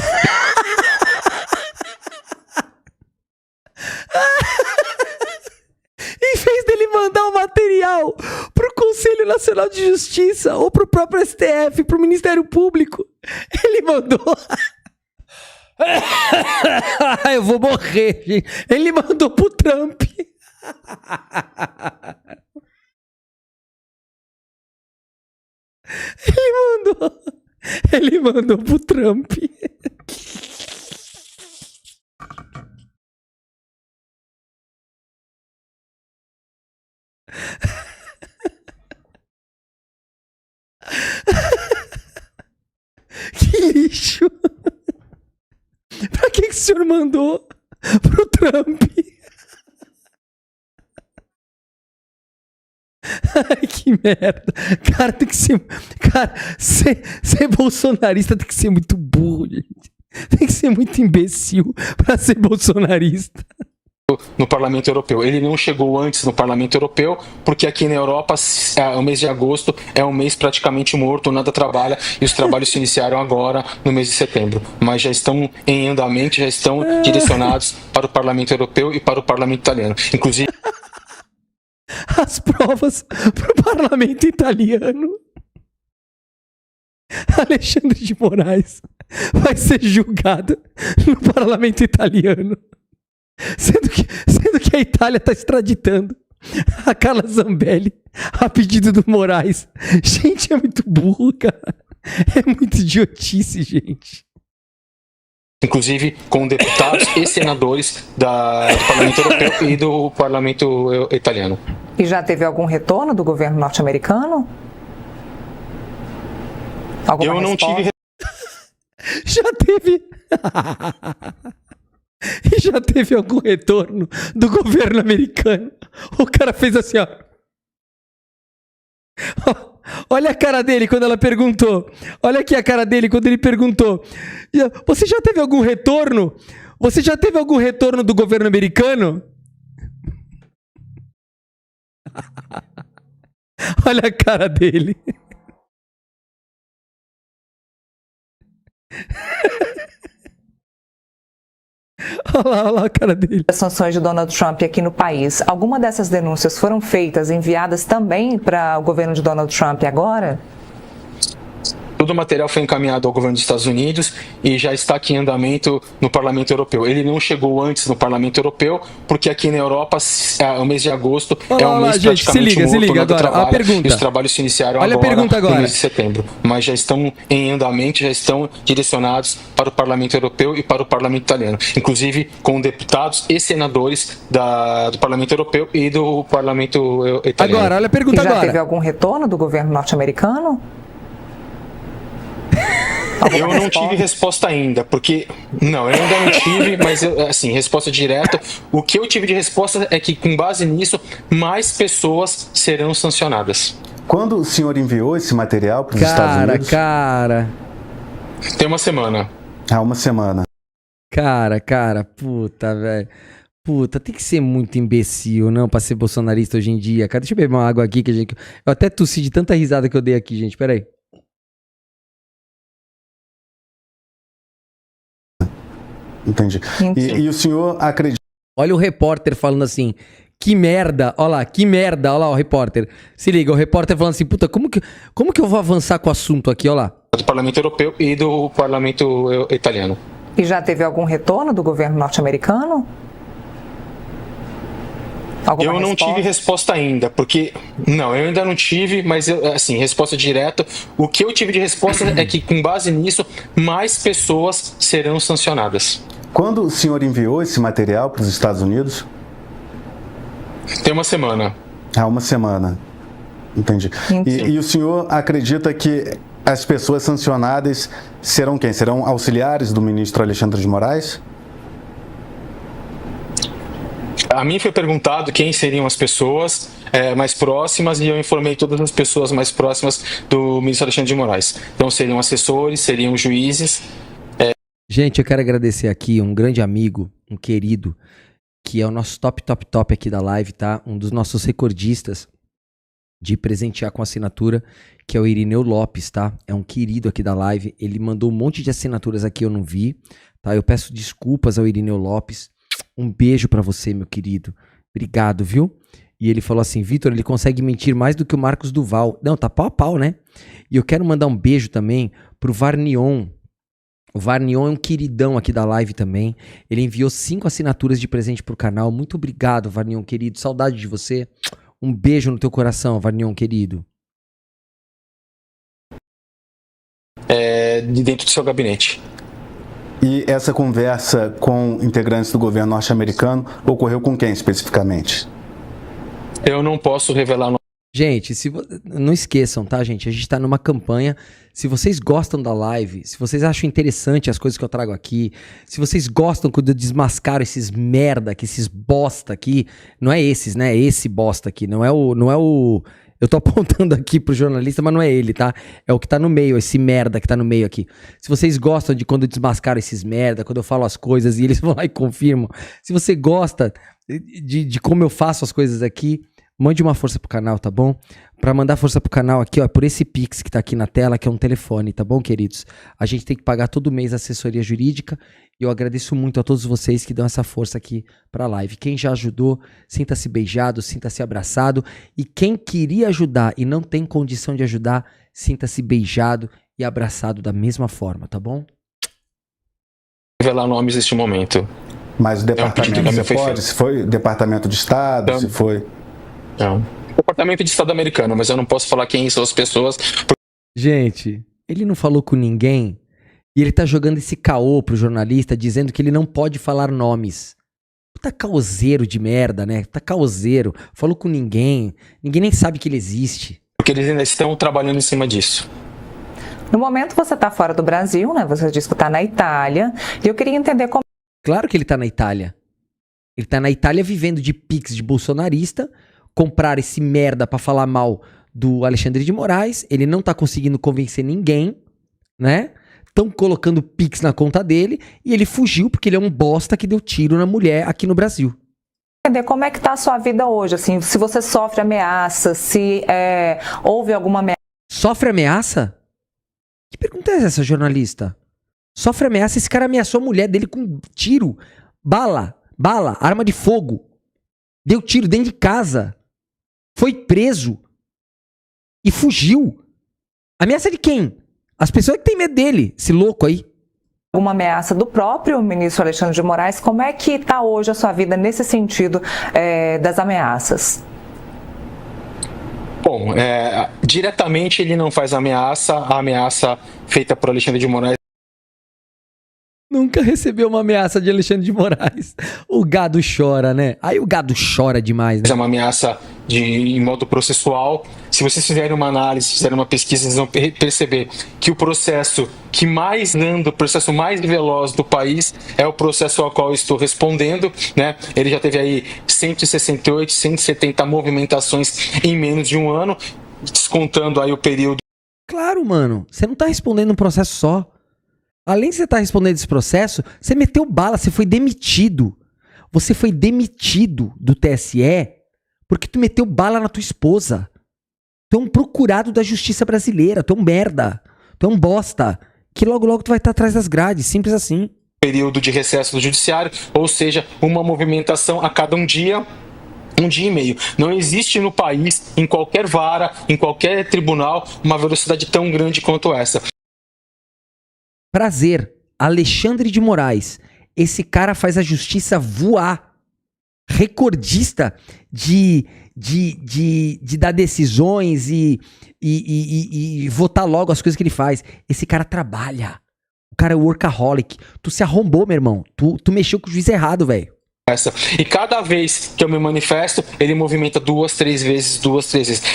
Em vez dele mandar o material pro Conselho Nacional de Justiça ou pro próprio STF, pro Ministério Público, ele mandou... Eu vou morrer, gente. Ele mandou pro Trump. Ele mandou pro Trump. Que lixo. Pra que o senhor mandou pro Trump? Ai, que merda. Cara, tem que ser... Cara, ser bolsonarista tem que ser muito burro, gente. Tem que ser muito imbecil pra ser bolsonarista. No Parlamento Europeu. Ele não chegou antes no Parlamento Europeu, porque aqui na Europa o mês de agosto é um mês praticamente morto, nada trabalha, e os trabalhos se iniciaram agora, no mês de setembro. Mas já estão em andamento, já estão direcionados para o Parlamento Europeu e para o Parlamento Italiano. Inclusive... As provas pro Parlamento Italiano. Alexandre de Moraes vai ser julgado no Parlamento Italiano. Sendo que a Itália está extraditando a Carla Zambelli a pedido do Moraes. Gente, é muito burro, cara. É muito idiotice, gente. Inclusive com deputados e senadores do Parlamento Europeu e do Parlamento Italiano. E já teve algum retorno do governo norte-americano? Eu não tive. Já teve. E já teve algum retorno do governo americano? O cara fez assim, ó. Olha a cara dele quando ela perguntou. Olha aqui a cara dele quando ele perguntou: você já teve algum retorno? Você já teve algum retorno do governo americano? Olha a cara dele. Olha lá a cara dele. As sanções de Donald Trump aqui no país. Alguma dessas denúncias foram feitas, enviadas também para o governo de Donald Trump agora? Todo o material foi encaminhado ao governo dos Estados Unidos e já está aqui em andamento no Parlamento Europeu. Ele não chegou antes no Parlamento Europeu, porque aqui na Europa o mês de agosto é um mês gente, praticamente morto, se liga nada agora. trabalha, A pergunta. e os trabalhos se iniciaram Olha agora, a pergunta agora, no mês de setembro. Mas já estão em andamento, já estão direcionados para o Parlamento Europeu e para o Parlamento Italiano. Inclusive com deputados e senadores do Parlamento Europeu e do Parlamento Italiano. Agora, olha a pergunta e já agora. teve algum retorno do governo norte-americano? Eu não tive resposta ainda, porque... Não, eu ainda não tive, mas, assim, resposta direta. O que eu tive de resposta é que, com base nisso, mais pessoas serão sancionadas. Quando o senhor enviou esse material para os Estados Unidos? Cara. Tem uma semana. Há uma semana. Cara, puta, velho. Puta, tem que ser muito imbecil, não, pra ser bolsonarista hoje em dia. Cara, deixa eu beber uma água aqui, eu até tossi de tanta risada que eu dei aqui, gente. Pera aí. Entendi. E o senhor acredita... Olha o repórter falando assim: Que merda, olha lá, que merda, olha lá o repórter. Se liga, o repórter falando assim, puta, como que eu vou avançar com o assunto aqui, olha lá. Do Parlamento Europeu e do Parlamento Italiano. E já teve algum retorno do governo norte-americano? Eu não tive resposta ainda, porque... Não, eu ainda não tive, mas, assim, resposta direta. O que eu tive de resposta é que, com base nisso, mais pessoas serão sancionadas. Quando o senhor enviou esse material para os Estados Unidos? Tem uma semana. Há uma semana. Entendi. E o senhor acredita que as pessoas sancionadas serão quem? Serão auxiliares do ministro Alexandre de Moraes? A mim foi perguntado quem seriam as pessoas mais próximas e eu informei todas as pessoas mais próximas do ministro Alexandre de Moraes. Então seriam assessores, seriam juízes. Gente, eu quero agradecer aqui um grande amigo, um querido, que é o nosso top aqui da live, tá? Um dos nossos recordistas de presentear com assinatura, que é o Irineu Lopes, tá? É um querido aqui da live. Ele mandou um monte de assinaturas aqui, eu não vi, tá? Eu peço desculpas ao Irineu Lopes. Um beijo pra você, meu querido. Obrigado, viu? E ele falou assim, Vitor, ele consegue mentir mais do que o Marcos Duval. Não, tá pau a pau, né? E eu quero mandar um beijo também pro Varnion. O Varnion é um queridão aqui da live também. Ele enviou 5 assinaturas de presente pro canal. Muito obrigado, Varnion, querido. Saudade de você. Um beijo no teu coração, Varnion, querido. De dentro do seu gabinete. E essa conversa com integrantes do governo norte-americano ocorreu com quem especificamente? Eu não posso revelar. Gente, não esqueçam, tá, gente? A gente tá numa campanha. Se vocês gostam da live, se vocês acham interessante as coisas que eu trago aqui, se vocês gostam quando eu desmascaro esses merda, esses bosta aqui, não é esses, né? É esse bosta aqui, não é o... Eu tô apontando aqui pro jornalista, mas não é ele, tá? É o que tá no meio, esse merda que tá no meio aqui. Se vocês gostam de quando eu desmascaro esses merda, quando eu falo as coisas e eles vão lá e confirmam. Se você gosta de como eu faço as coisas aqui, mande uma força pro canal, tá bom? Pra mandar força pro canal aqui, ó, por esse Pix que tá aqui na tela, que é um telefone, tá bom, queridos? A gente tem que pagar todo mês a assessoria jurídica e eu agradeço muito a todos vocês que dão essa força aqui pra live. Quem já ajudou, sinta-se beijado, sinta-se abraçado. E quem queria ajudar e não tem condição de ajudar, sinta-se beijado e abraçado da mesma forma, tá bom? Revelar nomes neste momento. Mas o departamento, você pode? Se foi Departamento de Estado, se foi... Não. Departamento de Estado americano, mas eu não posso falar quem são as pessoas. Gente, ele não falou com ninguém e ele tá jogando esse caô pro jornalista dizendo que ele não pode falar nomes. Tá caoseiro de merda, né? Tá caoseiro. Falou com ninguém. Ninguém nem sabe que ele existe. Porque eles ainda estão trabalhando em cima disso. No momento você tá fora do Brasil, né? Você disse que tá na Itália. E eu queria entender como... Claro que ele tá na Itália. Ele tá na Itália vivendo de pix de bolsonarista. Comprar esse merda pra falar mal do Alexandre de Moraes. Ele não tá conseguindo convencer ninguém, né? Estão colocando pix na conta dele e ele fugiu porque ele é um bosta que deu tiro na mulher aqui no Brasil. Entender como é que tá a sua vida hoje, assim, se você sofre ameaça, se houve alguma ameaça. Sofre ameaça? Que pergunta é essa, jornalista? Sofre ameaça? Esse cara ameaçou a mulher dele com tiro, bala, arma de fogo. Deu tiro dentro de casa. Foi preso e fugiu. Ameaça de quem? As pessoas que têm medo dele, esse louco aí. Uma ameaça do próprio ministro Alexandre de Moraes. Como é que está hoje a sua vida nesse sentido das ameaças? Bom, diretamente ele não faz ameaça. A ameaça feita por Alexandre de Moraes. Nunca recebeu uma ameaça de Alexandre de Moraes. O gado chora, né? Aí o gado chora demais, né? É uma ameaça em modo processual. Se vocês fizerem uma análise, fizerem uma pesquisa, vocês vão perceber que o processo que mais anda, o processo mais veloz do país é o processo ao qual eu estou respondendo, né? Ele já teve aí 168, 170 movimentações em menos de um ano, descontando aí o período. Claro, mano. Você não tá respondendo um processo só. Além de você estar respondendo esse processo, você meteu bala, você foi demitido. Você foi demitido do TSE porque tu meteu bala na tua esposa. Tu é um procurado da justiça brasileira, tu é um merda, tu é um bosta, que logo logo tu vai estar atrás das grades, simples assim. Período de recesso do judiciário, ou seja, uma movimentação a cada um dia. 1 dia e meio. Não existe no país, em qualquer vara, em qualquer tribunal, uma velocidade tão grande quanto essa. Prazer, Alexandre de Moraes. Esse cara faz a justiça voar. Recordista de dar decisões e votar logo as coisas que ele faz. Esse cara trabalha. O cara é workaholic. Tu se arrombou, meu irmão. Tu mexeu com o juiz errado, velho. E cada vez que eu me manifesto, ele movimenta 2, 3 vezes.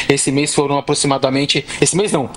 Esse mês foram aproximadamente... Esse mês não.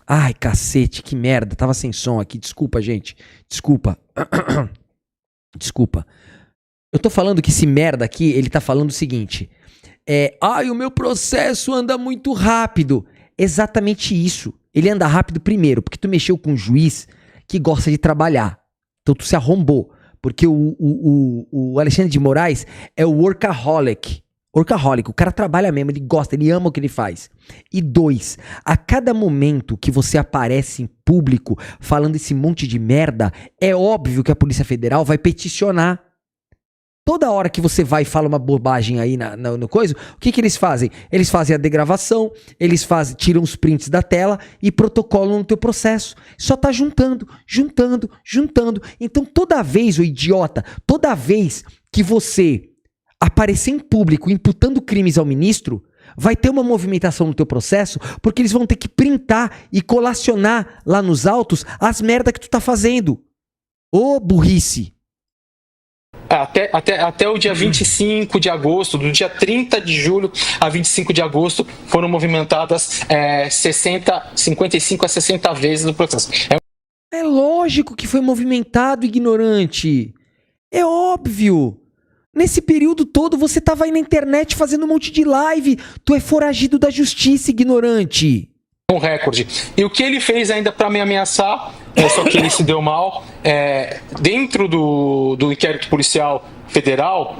Ai, cacete, que merda. Tava sem som aqui. Desculpa, gente. Desculpa. Desculpa. Eu tô falando que esse merda aqui, ele tá falando o seguinte. O meu processo anda muito rápido. Exatamente isso. Ele anda rápido primeiro, porque tu mexeu com um juiz que gosta de trabalhar. Então tu se arrombou. Porque o Alexandre de Moraes é o workaholic. Workaholic, o cara trabalha mesmo, ele gosta, ele ama o que ele faz. E 2, a cada momento que você aparece em público falando esse monte de merda, é óbvio que a Polícia Federal vai peticionar. Toda hora que você vai e fala uma bobagem aí no coisa, o que eles fazem? Eles fazem a degravação, tiram os prints da tela e protocolam no teu processo. Só tá juntando. Então toda vez, ô idiota, toda vez que você aparecer em público imputando crimes ao ministro, vai ter uma movimentação no teu processo, porque eles vão ter que printar e colacionar lá nos autos as merda que tu tá fazendo. Ô burrice! Até o dia 25 de agosto, do dia 30 de julho a 25 de agosto, foram movimentadas 55 a 60 vezes no processo. É lógico que foi movimentado, ignorante. É óbvio. Nesse período todo você tava aí na internet fazendo um monte de live. Tu é foragido da justiça, ignorante. Um recorde. E o que ele fez ainda para me ameaçar, só que ele se deu mal, dentro do inquérito policial federal,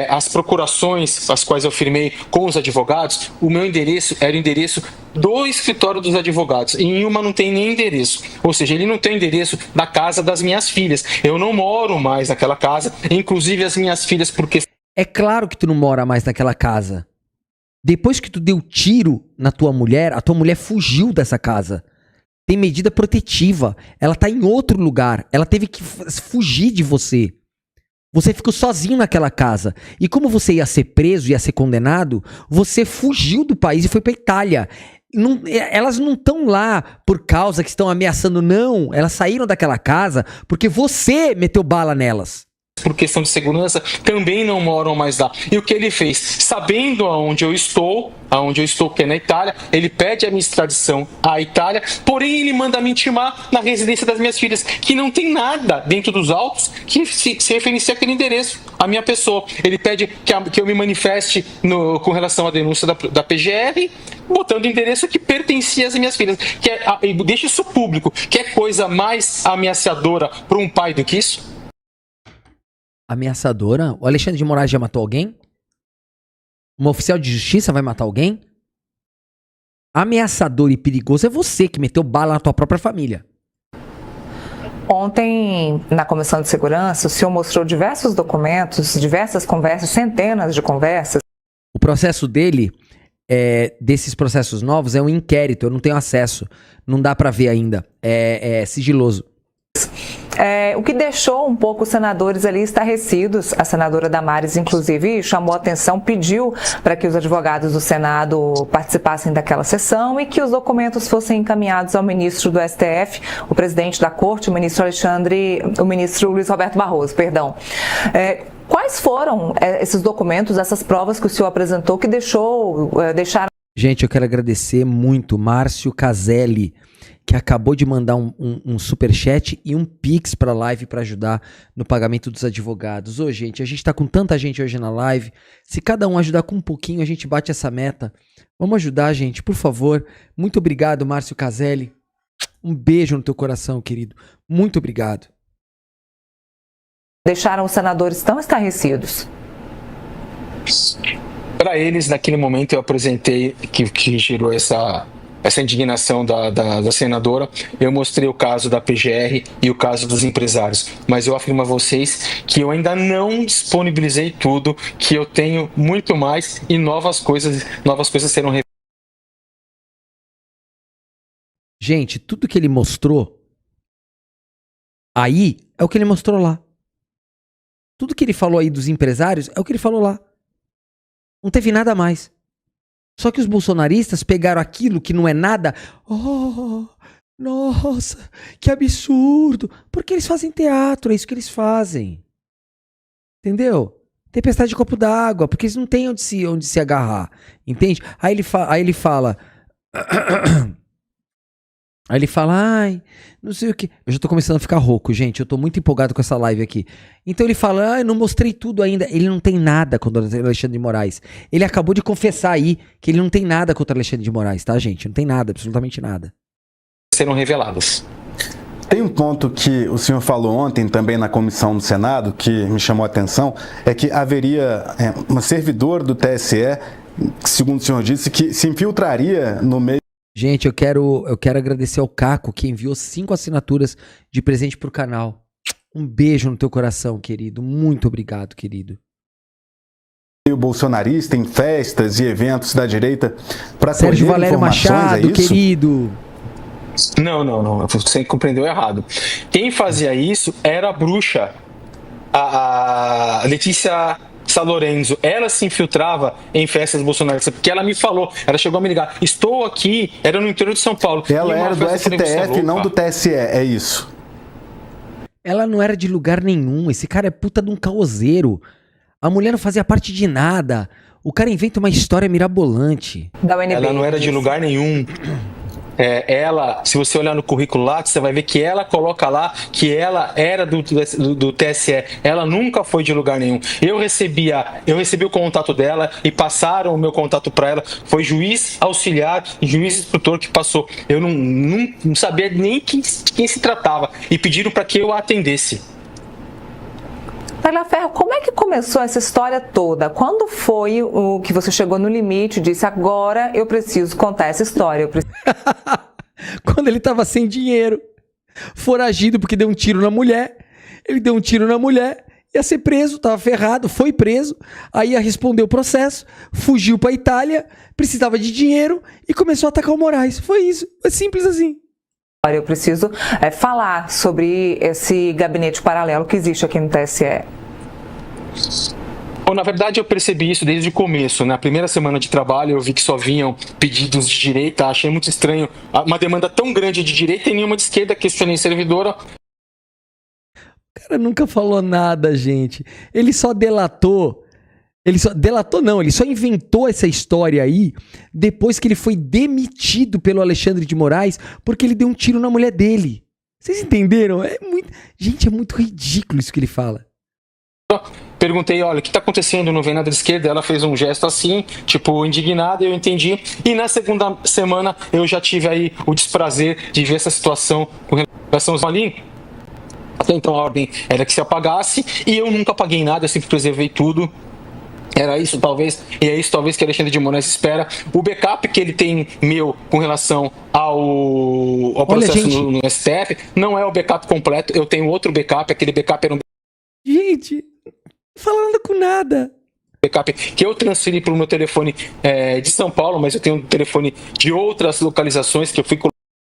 as procurações, as quais eu firmei com os advogados, o meu endereço era o endereço do escritório dos advogados. E em uma não tem nem endereço. Ou seja, ele não tem endereço da casa das minhas filhas. Eu não moro mais naquela casa, inclusive as minhas filhas, porque... É claro que tu não mora mais naquela casa. Depois que tu deu tiro na tua mulher, a tua mulher fugiu dessa casa. Tem medida protetiva. Ela tá em outro lugar. Ela teve que fugir de você. Você ficou sozinho naquela casa. E como você ia ser preso, ia ser condenado, você fugiu do país e foi pra Itália. Elas não estão lá por causa que estão ameaçando, não. Elas saíram daquela casa porque você meteu bala nelas. Por questão de segurança, também não moram mais lá. E o que ele fez? Sabendo aonde eu estou, que é na Itália, ele pede a minha extradição à Itália, porém ele manda me intimar na residência das minhas filhas, que não tem nada dentro dos autos que se referencia àquele endereço, à minha pessoa. Ele pede que eu me manifeste com relação à denúncia da PGR, botando o endereço que pertencia às minhas filhas. E deixa isso público. Quer coisa mais ameaçadora para um pai do que isso? Ameaçadora? O Alexandre de Moraes já matou alguém? Um oficial de justiça vai matar alguém? Ameaçador e perigoso é você que meteu bala na tua própria família. Ontem, na Comissão de Segurança, o senhor mostrou diversos documentos, diversas conversas, centenas de conversas. O processo dele, desses processos novos, é um inquérito, eu não tenho acesso. Não dá pra ver ainda. É sigiloso. O que deixou um pouco os senadores ali estarrecidos. A senadora Damares, inclusive, chamou a atenção, pediu para que os advogados do Senado participassem daquela sessão e que os documentos fossem encaminhados ao ministro do STF, o presidente da Corte, o ministro Luiz Roberto Barroso, perdão. Quais foram esses documentos, essas provas que o senhor apresentou que deixaram Gente, eu quero agradecer muito Márcio Caselli, que acabou de mandar um superchat e um pix pra live pra ajudar no pagamento dos advogados. Ô, gente, a gente tá com tanta gente hoje na live. Se cada um ajudar com um pouquinho, a gente bate essa meta. Vamos ajudar, gente, por favor. Muito obrigado, Márcio Caselli. Um beijo no teu coração, querido. Muito obrigado. Deixaram os senadores tão estarrecidos? Para eles, naquele momento, eu apresentei que gerou essa indignação da senadora. Eu mostrei o caso da PGR e o caso dos empresários. Mas eu afirmo a vocês que eu ainda não disponibilizei tudo, que eu tenho muito mais e novas coisas serão reveladas. Gente, tudo que ele mostrou aí é o que ele mostrou lá. Tudo que ele falou aí dos empresários é o que ele falou lá. Não teve nada mais. Só que os bolsonaristas pegaram aquilo que não é nada. Oh, nossa, que absurdo. Porque eles fazem teatro, é isso que eles fazem. Entendeu? Tempestade de copo d'água, porque eles não têm onde se agarrar. Entende? Aí ele fala... Aí ele fala, ai, não sei o que. Eu já tô começando a ficar rouco, gente. Eu tô muito empolgado com essa live aqui. Então ele fala, ai, não mostrei tudo ainda. Ele não tem nada contra o Alexandre de Moraes. Ele acabou de confessar aí que ele não tem nada contra o Alexandre de Moraes, tá, gente? Não tem nada, absolutamente nada. Serão reveladas. Tem um ponto que o senhor falou ontem também na comissão do Senado, que me chamou a atenção, é que haveria uma servidora do TSE, segundo o senhor disse, que se infiltraria no meio. Gente, eu quero agradecer ao Caco, que enviou 5 assinaturas de presente pro canal. Um beijo no teu coração, querido. Muito obrigado, querido. O bolsonarista em festas e eventos da direita para Sérgio Valério Machado, querido. Não. Você compreendeu errado. Quem fazia isso era a bruxa, a Letícia Salorenzo. Ela se infiltrava em festas bolsonaristas, porque ela me falou, ela chegou a me ligar, estou aqui, era no interior de São Paulo. Ela era do STF e não do TSE, é isso? Ela não era de lugar nenhum, esse cara é puta de um caoseiro. A mulher não fazia parte de nada. O cara inventa uma história mirabolante. Ela não era de lugar nenhum. Ela, se você olhar no currículo lá, você vai ver que ela coloca lá que ela era do TSE. Ela nunca foi de lugar nenhum. Eu recebi o contato dela e passaram o meu contato para ela. Foi juiz auxiliar e juiz instrutor que passou. Eu não sabia nem quem se tratava e pediram para que eu a atendesse. Tagliaferro, como é que começou essa história toda? Quando foi o que você chegou no limite e disse, agora eu preciso contar essa história? Quando ele tava sem dinheiro, foragido porque deu um tiro na mulher. Ele deu um tiro na mulher, ia ser preso, tava ferrado, foi preso. Aí ia responder o processo, fugiu pra Itália, precisava de dinheiro e começou a atacar o Moraes. Foi isso, é simples assim. Eu preciso falar sobre esse gabinete paralelo que existe aqui no TSE. Bom, na verdade, eu percebi isso desde o começo. Na primeira semana de trabalho, eu vi que só vinham pedidos de direita. Achei muito estranho uma demanda tão grande de direita e nenhuma de esquerda. Questionei servidora. O cara nunca falou nada, gente. Ele só delatou. Ele só inventou essa história aí depois que ele foi demitido pelo Alexandre de Moraes porque ele deu um tiro na mulher dele. Vocês entenderam? Gente, é muito ridículo isso que ele fala. Perguntei, olha, o que está acontecendo? Não vem nada de esquerda. Ela fez um gesto assim, tipo, indignada, eu entendi. E na segunda semana eu já tive aí o desprazer de ver essa situação com relação ao ali. Até então a ordem era que se apagasse e eu nunca apaguei nada, eu sempre preservei tudo. Era isso, talvez, e é isso, talvez, que Alexandre de Moraes espera. O backup que ele tem meu com relação ao processo no STF não é o backup completo. Eu tenho outro backup, aquele backup era um Gente, não falando com nada. Backup que eu transferi para o meu telefone de São Paulo, mas eu tenho um telefone de outras localizações que eu fui.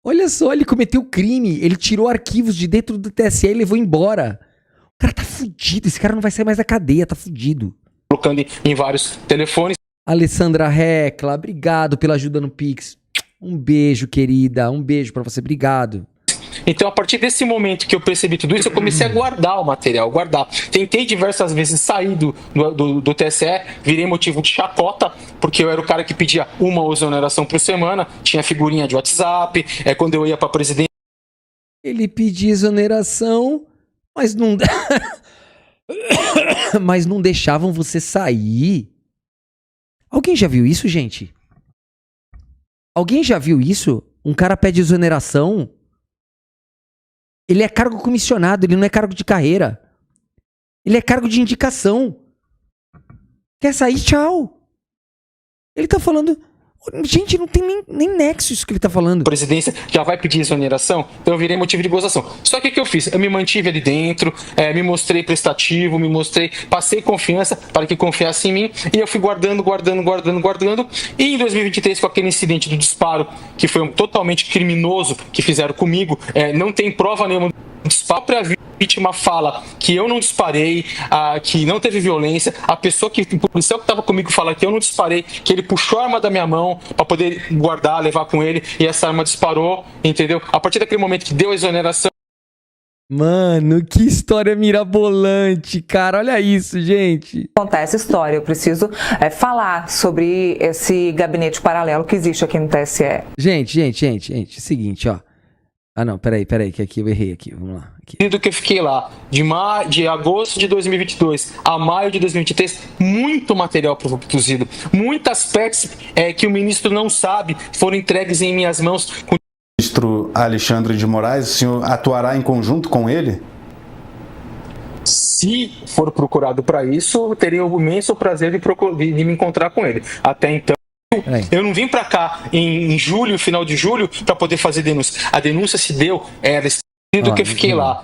Olha só, ele cometeu crime, ele tirou arquivos de dentro do TSE e levou embora. O cara tá fudido, esse cara não vai sair mais da cadeia, tá fudido. Colocando em vários telefones. Alessandra Recla, obrigado pela ajuda no Pix. Um beijo, querida. Um beijo pra você, obrigado. Então, a partir desse momento que eu percebi tudo isso, eu comecei a guardar o material, guardar. Tentei diversas vezes sair do TSE, virei motivo de chacota, porque eu era o cara que pedia uma exoneração por semana, tinha figurinha de WhatsApp, quando eu ia para presidência. Ele pedia exoneração, mas não... mas não deixavam você sair. Alguém já viu isso, gente? Alguém já viu isso? Um cara pede exoneração. Ele é cargo comissionado, ele não é cargo de carreira. Ele é cargo de indicação. Quer sair? Tchau. Ele tá falando... Gente, não tem nem nexo isso que ele tá falando. A presidência já vai pedir exoneração, então eu virei motivo de gozação. Só que o que eu fiz? Eu me mantive ali dentro, me mostrei prestativo, passei confiança para que confiasse em mim, e eu fui guardando. E em 2023, com aquele incidente do disparo, que foi totalmente criminoso, que fizeram comigo, não tem prova nenhuma do disparo. A vítima fala que eu não disparei, que não teve violência. O policial que estava comigo fala que eu não disparei, que ele puxou a arma da minha mão para poder guardar, levar com ele, e essa arma disparou, entendeu? A partir daquele momento que deu a exoneração. Mano, que história mirabolante, cara. Olha isso, gente. Contar essa história, eu preciso falar sobre esse gabinete paralelo que existe aqui no TSE. Gente, seguinte, ó. Ah, não, peraí, que aqui eu errei aqui, vamos lá. Aqui. Do que eu fiquei lá, de agosto de 2022 a maio de 2023, muito material produzido, muitas partes que o ministro não sabe foram entregues em minhas mãos. O ministro Alexandre de Moraes, o senhor atuará em conjunto com ele? Se for procurado para isso, eu teria o imenso prazer de me encontrar com ele. Até então, eu não vim para cá em julho, final de julho, para poder fazer denúncia. A denúncia se deu, do que eu fiquei lá,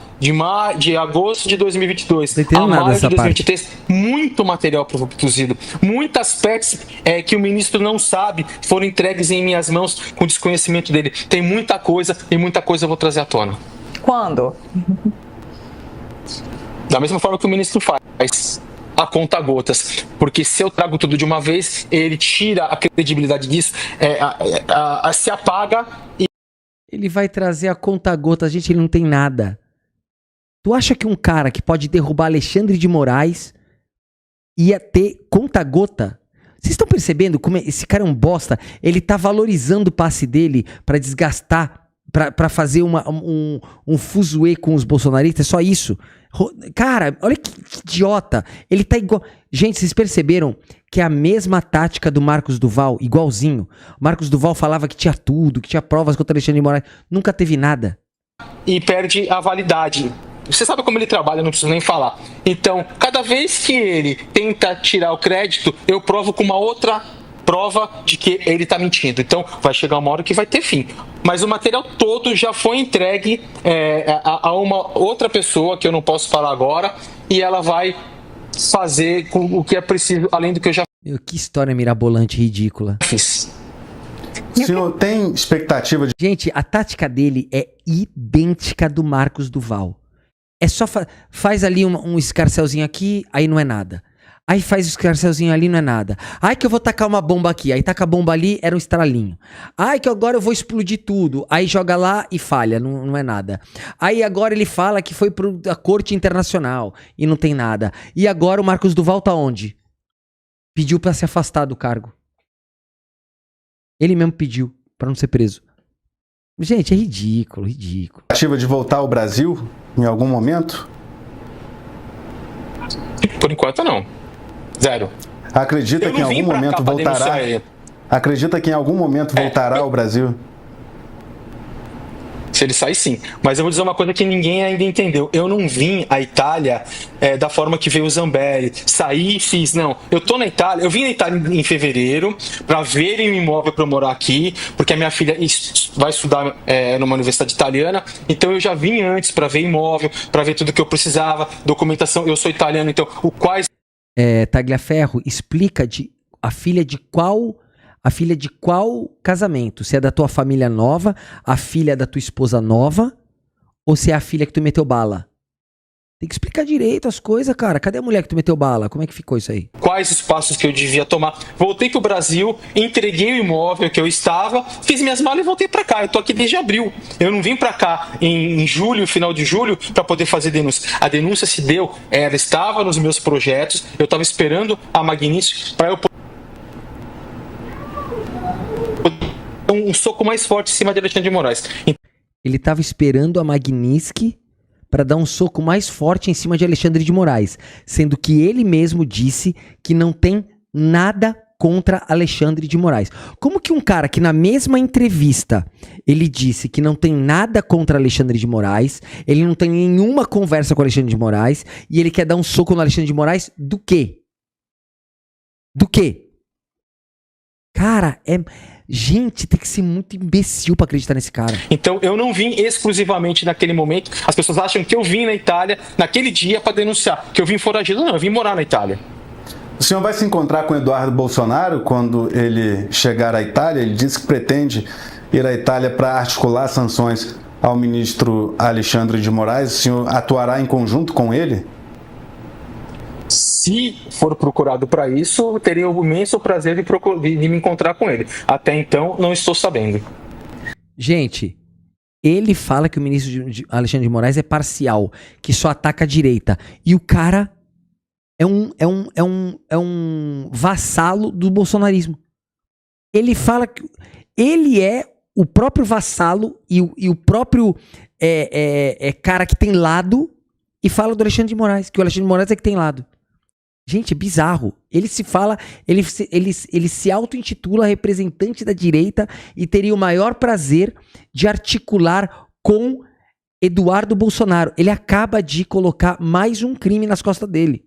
de agosto de 2022 a maio de 2023, muito material produzido, muitas partes que o ministro não sabe foram entregues em minhas mãos com desconhecimento dele. Tem muita coisa, e muita coisa eu vou trazer à tona. Quando? Da mesma forma que o ministro faz, a conta gotas, porque se eu trago tudo de uma vez, ele tira a credibilidade disso, se apaga e... Ele vai trazer a conta gotas, gente, ele não tem nada. Tu acha que um cara que pode derrubar Alexandre de Moraes ia ter conta gota? Vocês estão percebendo como esse cara é um bosta? Ele tá valorizando o passe dele pra desgastar, pra fazer um fuzuê com os bolsonaristas, é só isso. Cara, olha que idiota. Ele tá igual... Gente, vocês perceberam que é a mesma tática do Marcos Duval, igualzinho. O Marcos Duval falava que tinha tudo, que tinha provas contra Alexandre de Moraes. Nunca teve nada. E perde a validade. Você sabe como ele trabalha, não preciso nem falar. Então, cada vez que ele tenta tirar o crédito, eu provo com uma outra prova de que ele está mentindo. Então, vai chegar uma hora que vai ter fim. Mas o material todo já foi entregue a uma outra pessoa, que eu não posso falar agora, e ela vai fazer com o que é preciso, além do que eu já fiz. Que história mirabolante, ridícula. Fiz. O senhor tem expectativa de... Gente, a tática dele é idêntica do Marcos Duval. É só faz ali um escarcelzinho aqui, aí não é nada. Aí faz o escarcelzinho ali, não é nada. Ai, que eu vou tacar uma bomba aqui. Aí taca a bomba ali, era um estralinho. Ai, que agora eu vou explodir tudo. Aí joga lá e falha, não é nada. Aí agora ele fala que foi pra Corte Internacional e não tem nada. E agora o Marcos Duval tá onde? Pediu pra se afastar do cargo. Ele mesmo pediu pra não ser preso. Gente, é ridículo. Expectativa de voltar ao Brasil em algum momento? Por enquanto, não. Zero. Acredita que em algum momento voltará? Acredita que em algum momento voltará ao Brasil? Se ele sair, sim. Mas eu vou dizer uma coisa que ninguém ainda entendeu. Eu não vim à Itália da forma que veio o Zambelli. Saí e fiz. Não. Eu tô na Itália. Eu vim na Itália em fevereiro para ver um imóvel para eu morar aqui, porque a minha filha vai estudar numa universidade italiana. Então eu já vim antes para ver imóvel, para ver tudo que eu precisava, documentação. Eu sou italiano, então quais... Tagliaferro, explica a filha de qual casamento? Se é da tua família nova, a filha da tua esposa nova, ou se é a filha que tu meteu bala? Tem que explicar direito as coisas, cara. Cadê a mulher que tu meteu bala? Como é que ficou isso aí? Quais os passos que eu devia tomar. Voltei pro Brasil, entreguei o imóvel que eu estava, fiz minhas malas e voltei para cá. Eu tô aqui desde abril. Eu não vim para cá em julho, final de julho, para poder fazer denúncia. A denúncia se deu, ela estava nos meus projetos, eu estava esperando a Magnitsky para eu um soco mais forte em cima de Alexandre de Moraes. Ele estava esperando a Magnitsky para dar um soco mais forte em cima de Alexandre de Moraes, sendo que ele mesmo disse que não tem nada contra Alexandre de Moraes. Como que um cara que na mesma entrevista ele disse que não tem nada contra Alexandre de Moraes, ele não tem nenhuma conversa com Alexandre de Moraes e ele quer dar um soco no Alexandre de Moraes do quê? Do quê? Cara, gente, tem que ser muito imbecil pra acreditar nesse cara. Então, eu não vim exclusivamente naquele momento. As pessoas acham que eu vim na Itália naquele dia para denunciar, que eu vim foragido. Não, eu vim morar na Itália. O senhor vai se encontrar com Eduardo Bolsonaro quando ele chegar à Itália? Ele disse que pretende ir à Itália para articular sanções ao ministro Alexandre de Moraes. O senhor atuará em conjunto com ele? Se for procurado para isso, eu teria o imenso prazer de me encontrar com ele. Até então, não estou sabendo. Gente, ele fala que o ministro Alexandre de Moraes é parcial, que só ataca a direita. E o cara é um vassalo do bolsonarismo. Ele fala que ele é o próprio vassalo e o próprio cara que tem lado e fala do Alexandre de Moraes, que o Alexandre de Moraes é que tem lado. Gente, é bizarro. Ele se auto-intitula representante da direita e teria o maior prazer de articular com Eduardo Bolsonaro. Ele acaba de colocar mais um crime nas costas dele.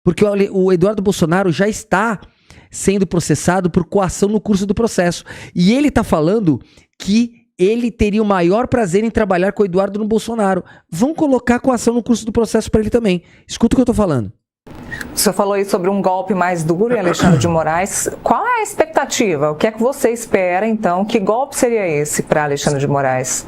Porque o Eduardo Bolsonaro já está sendo processado por coação no curso do processo. E ele está falando que ele teria o maior prazer em trabalhar com o Eduardo no Bolsonaro. Vão colocar coação no curso do processo para ele também. Escuta o que eu tô falando. O senhor falou aí sobre um golpe mais duro em Alexandre de Moraes. Qual é a expectativa? O que é que você espera, então? Que golpe seria esse para Alexandre de Moraes?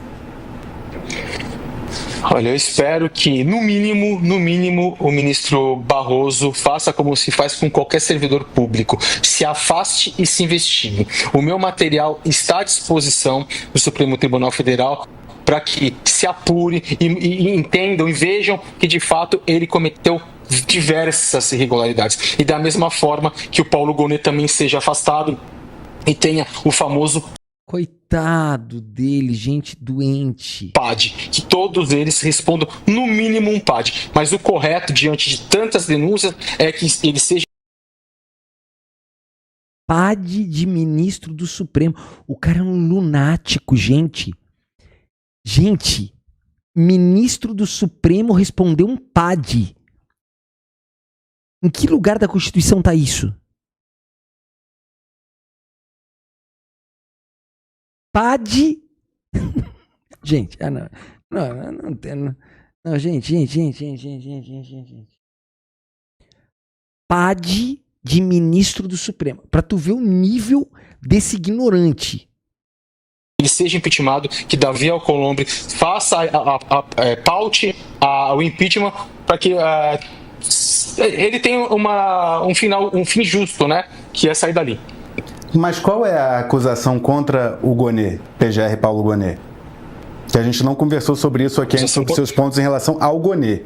Olha, eu espero que, no mínimo, o ministro Barroso faça como se faz com qualquer servidor público. Se afaste e se investigue. O meu material está à disposição do Supremo Tribunal Federal para que se apure e entendam e vejam que, de fato, ele cometeu diversas irregularidades. E da mesma forma que o Paulo Gonet também seja afastado e tenha o famoso coitado dele, gente doente. PAD, que todos eles respondam no mínimo um PAD. Mas o correto, diante de tantas denúncias, é que ele seja PAD de ministro do Supremo. O cara é um lunático, gente. Gente, ministro do Supremo respondeu um PAD. Em que lugar da Constituição tá isso? PAD. Gente, não, gente. PAD de ministro do Supremo. Pra tu ver o nível desse ignorante. Ele seja impeachmentado, que Davi Alcolumbre faça paute o impeachment para que ele tenha um fim justo, né? Que é sair dali. Mas qual é a acusação contra o Gonet, PGR Paulo Gonet? Que a gente não conversou sobre isso aqui, sobre seus pontos em relação ao Gonet.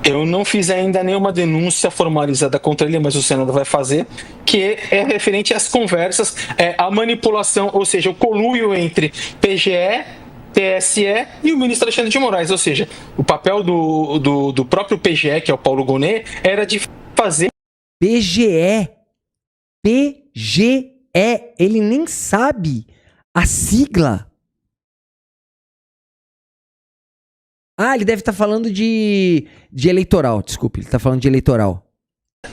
Eu não fiz ainda nenhuma denúncia formalizada contra ele, mas o Senado vai fazer, que é referente às conversas, a manipulação, ou seja, o conluio entre PGE, TSE e o ministro Alexandre de Moraes. Ou seja, o papel do próprio PGE, que é o Paulo Gonet, era de fazer... PGE, ele nem sabe a sigla. Ah, ele deve estar falando de eleitoral, desculpe, ele está falando de eleitoral.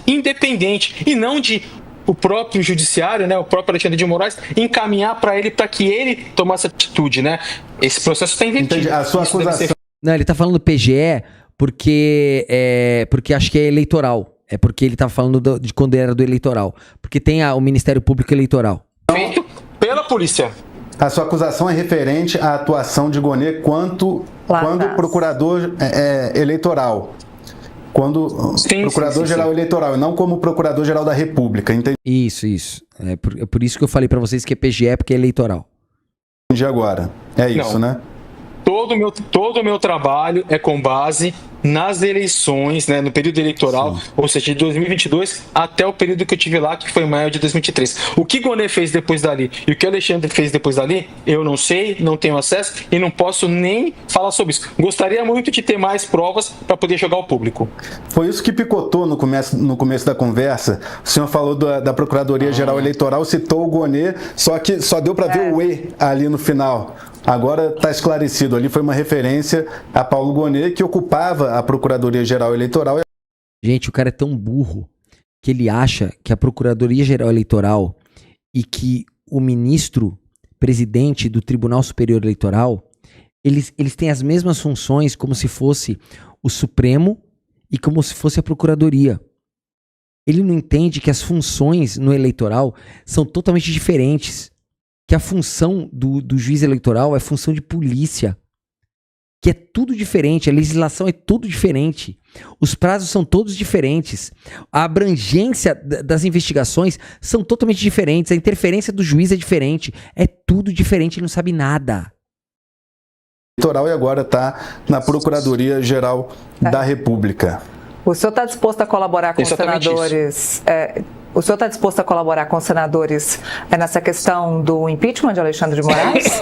Independente, e não de o próprio judiciário, né, o próprio Alexandre de Moraes, encaminhar para ele, para que ele tomasse atitude, né? Esse processo está invertido. Entendi. A sua acusação... Não, ele está falando PGE porque acho que é eleitoral. É porque ele estava falando de quando era do eleitoral. Porque tem o Ministério Público Eleitoral. Feito pela polícia. A sua acusação é referente à atuação de Gonê quando procurador eleitoral. Quando procurador-geral eleitoral, e não como procurador-geral da República. Entendi Isso. É por isso que eu falei pra vocês que é PGE, porque é eleitoral. agora. É isso, né? Todo o meu trabalho é com base nas eleições, né, no período eleitoral, ou seja, de 2022 até o período que eu tive lá, que foi maio de 2023. O que Gonê fez depois dali e o que Alexandre fez depois dali, eu não sei, não tenho acesso e não posso nem falar sobre isso. Gostaria muito de ter mais provas para poder jogar ao público. Foi isso que picotou no começo da conversa. O senhor falou da Procuradoria-Geral Eleitoral, citou o Gonê, só que só deu para ver o E ali no final. Agora está esclarecido. Ali foi uma referência a Paulo Gonê, que ocupava a Procuradoria-Geral Eleitoral. Gente, o cara é tão burro que ele acha que a Procuradoria-Geral Eleitoral e que o ministro presidente do Tribunal Superior Eleitoral, eles têm as mesmas funções como se fosse o Supremo e como se fosse a Procuradoria. Ele não entende que as funções no eleitoral são totalmente diferentes. Que a função do juiz eleitoral é função de polícia, que é tudo diferente, a legislação é tudo diferente, os prazos são todos diferentes, a abrangência das investigações são totalmente diferentes, a interferência do juiz é diferente, é tudo diferente, ele não sabe nada. Eleitoral e agora está na Procuradoria-Geral da República. O senhor está disposto a colaborar com os senadores? O senhor está disposto a colaborar com os senadores nessa questão do impeachment de Alexandre de Moraes?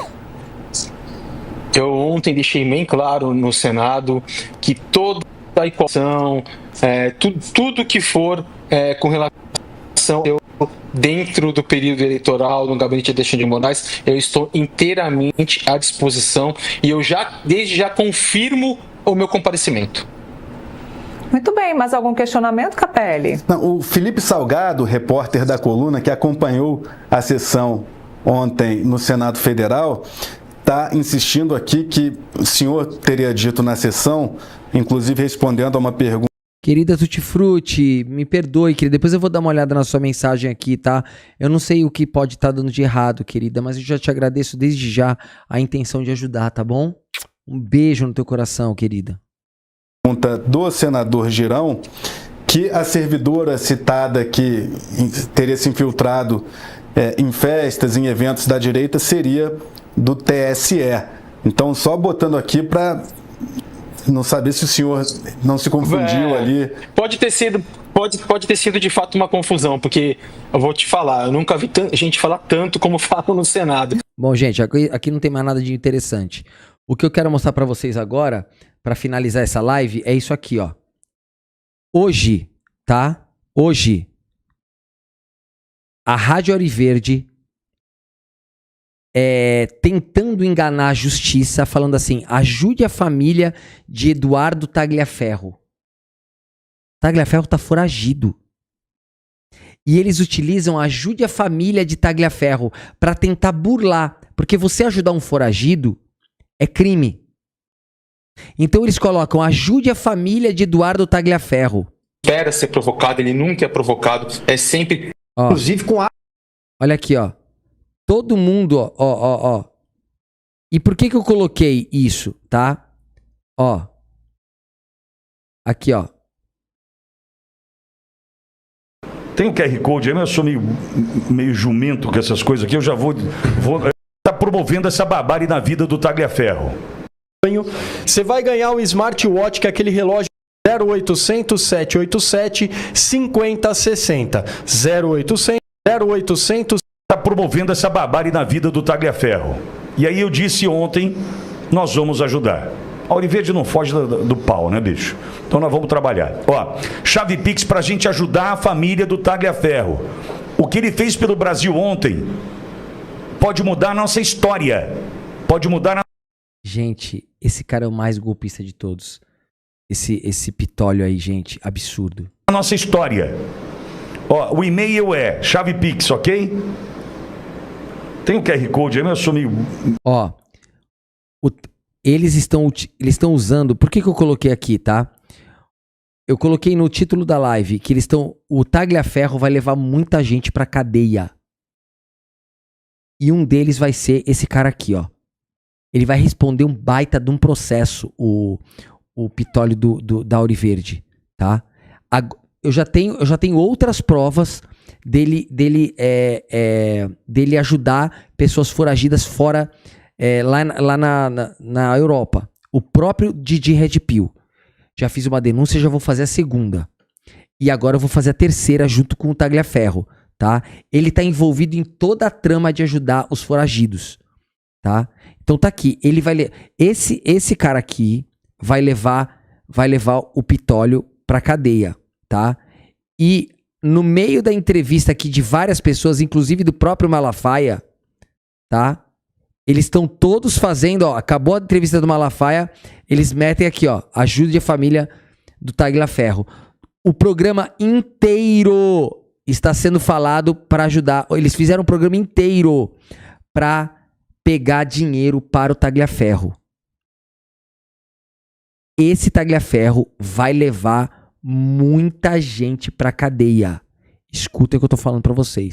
Eu ontem deixei bem claro no Senado que toda a equação, tudo que for com relação dentro do período eleitoral no gabinete de Alexandre de Moraes, eu estou inteiramente à disposição e eu desde já confirmo o meu comparecimento. Muito bem, mas algum questionamento, Capelli? Não, o Felipe Salgado, repórter da coluna, que acompanhou a sessão ontem no Senado Federal, está insistindo aqui que o senhor teria dito na sessão, inclusive respondendo a uma pergunta. Querida Tutti Frutti, me perdoe, querida, depois eu vou dar uma olhada na sua mensagem aqui, tá? Eu não sei o que pode estar dando de errado, querida, mas eu já te agradeço desde já a intenção de ajudar, tá bom? Um beijo no teu coração, querida. Do senador Girão, que a servidora citada que teria se infiltrado em festas, em eventos da direita, seria do TSE. Então, só botando aqui para não saber se o senhor não se confundiu ali. Pode ter sido de fato uma confusão, porque eu vou te falar, eu nunca vi gente falar tanto como falam no Senado. Bom, gente, aqui não tem mais nada de interessante. O que eu quero mostrar para vocês agora, para finalizar essa live, é isso aqui, ó. Hoje, tá? Hoje, a Rádio Ouro Verde tentando enganar a justiça, falando assim, ajude a família de Eduardo Tagliaferro. Tagliaferro tá foragido. E eles utilizam ajude a família de Tagliaferro para tentar burlar, porque você ajudar um foragido é crime. Então eles colocam ajude a família de Eduardo Tagliaferro. Espera ser provocado, ele nunca é provocado, é sempre, inclusive com a... Olha aqui, ó. Todo mundo, ó. E por que eu coloquei isso, tá? Ó. Aqui, ó. Tem o QR Code aí, mas eu sou meio jumento com essas coisas aqui, eu já vou tá promovendo essa barbárie na vida do Tagliaferro. Você vai ganhar o smartwatch, que é aquele relógio 0800 787 5060. 0800 tá promovendo essa barbárie na vida do Tagliaferro. E aí eu disse ontem, nós vamos ajudar. A Ouro Verde não foge do pau, né, bicho? Então nós vamos trabalhar. Ó, chave Pix pra gente ajudar a família do Tagliaferro. O que ele fez pelo Brasil ontem pode mudar a nossa história. Pode mudar a... Gente, esse cara é o mais golpista de todos. Esse pitólio aí, gente, absurdo. A nossa história. Ó, o e-mail é chave Pix, ok? Tem o QR Code aí, mas eu sou meio... Ó, eles estão usando... Por que eu coloquei aqui, tá? Eu coloquei no título da live que o Tagliaferro vai levar muita gente pra cadeia. E um deles vai ser esse cara aqui, ó. Ele vai responder um baita de um processo, o Pitólio da Auriverde, tá? Eu já tenho outras provas dele ajudar pessoas foragidas fora, lá na Europa. O próprio Didi Red Pill. Já fiz uma denúncia, já vou fazer a segunda. E agora eu vou fazer a terceira junto com o Tagliaferro, tá? Ele tá envolvido em toda a trama de ajudar os foragidos, tá? Então tá aqui, ele vai esse cara aqui vai levar o Pitólio pra cadeia, tá? E no meio da entrevista aqui de várias pessoas, inclusive do próprio Malafaia, tá? Eles estão todos fazendo, ó, acabou a entrevista do Malafaia, eles metem aqui, ó, ajude a família do Tagliaferro. O programa inteiro está sendo falado para ajudar, eles fizeram um programa inteiro para pegar dinheiro para o Tagliaferro. Esse Tagliaferro vai levar muita gente pra cadeia. Escuta o que eu tô falando pra vocês.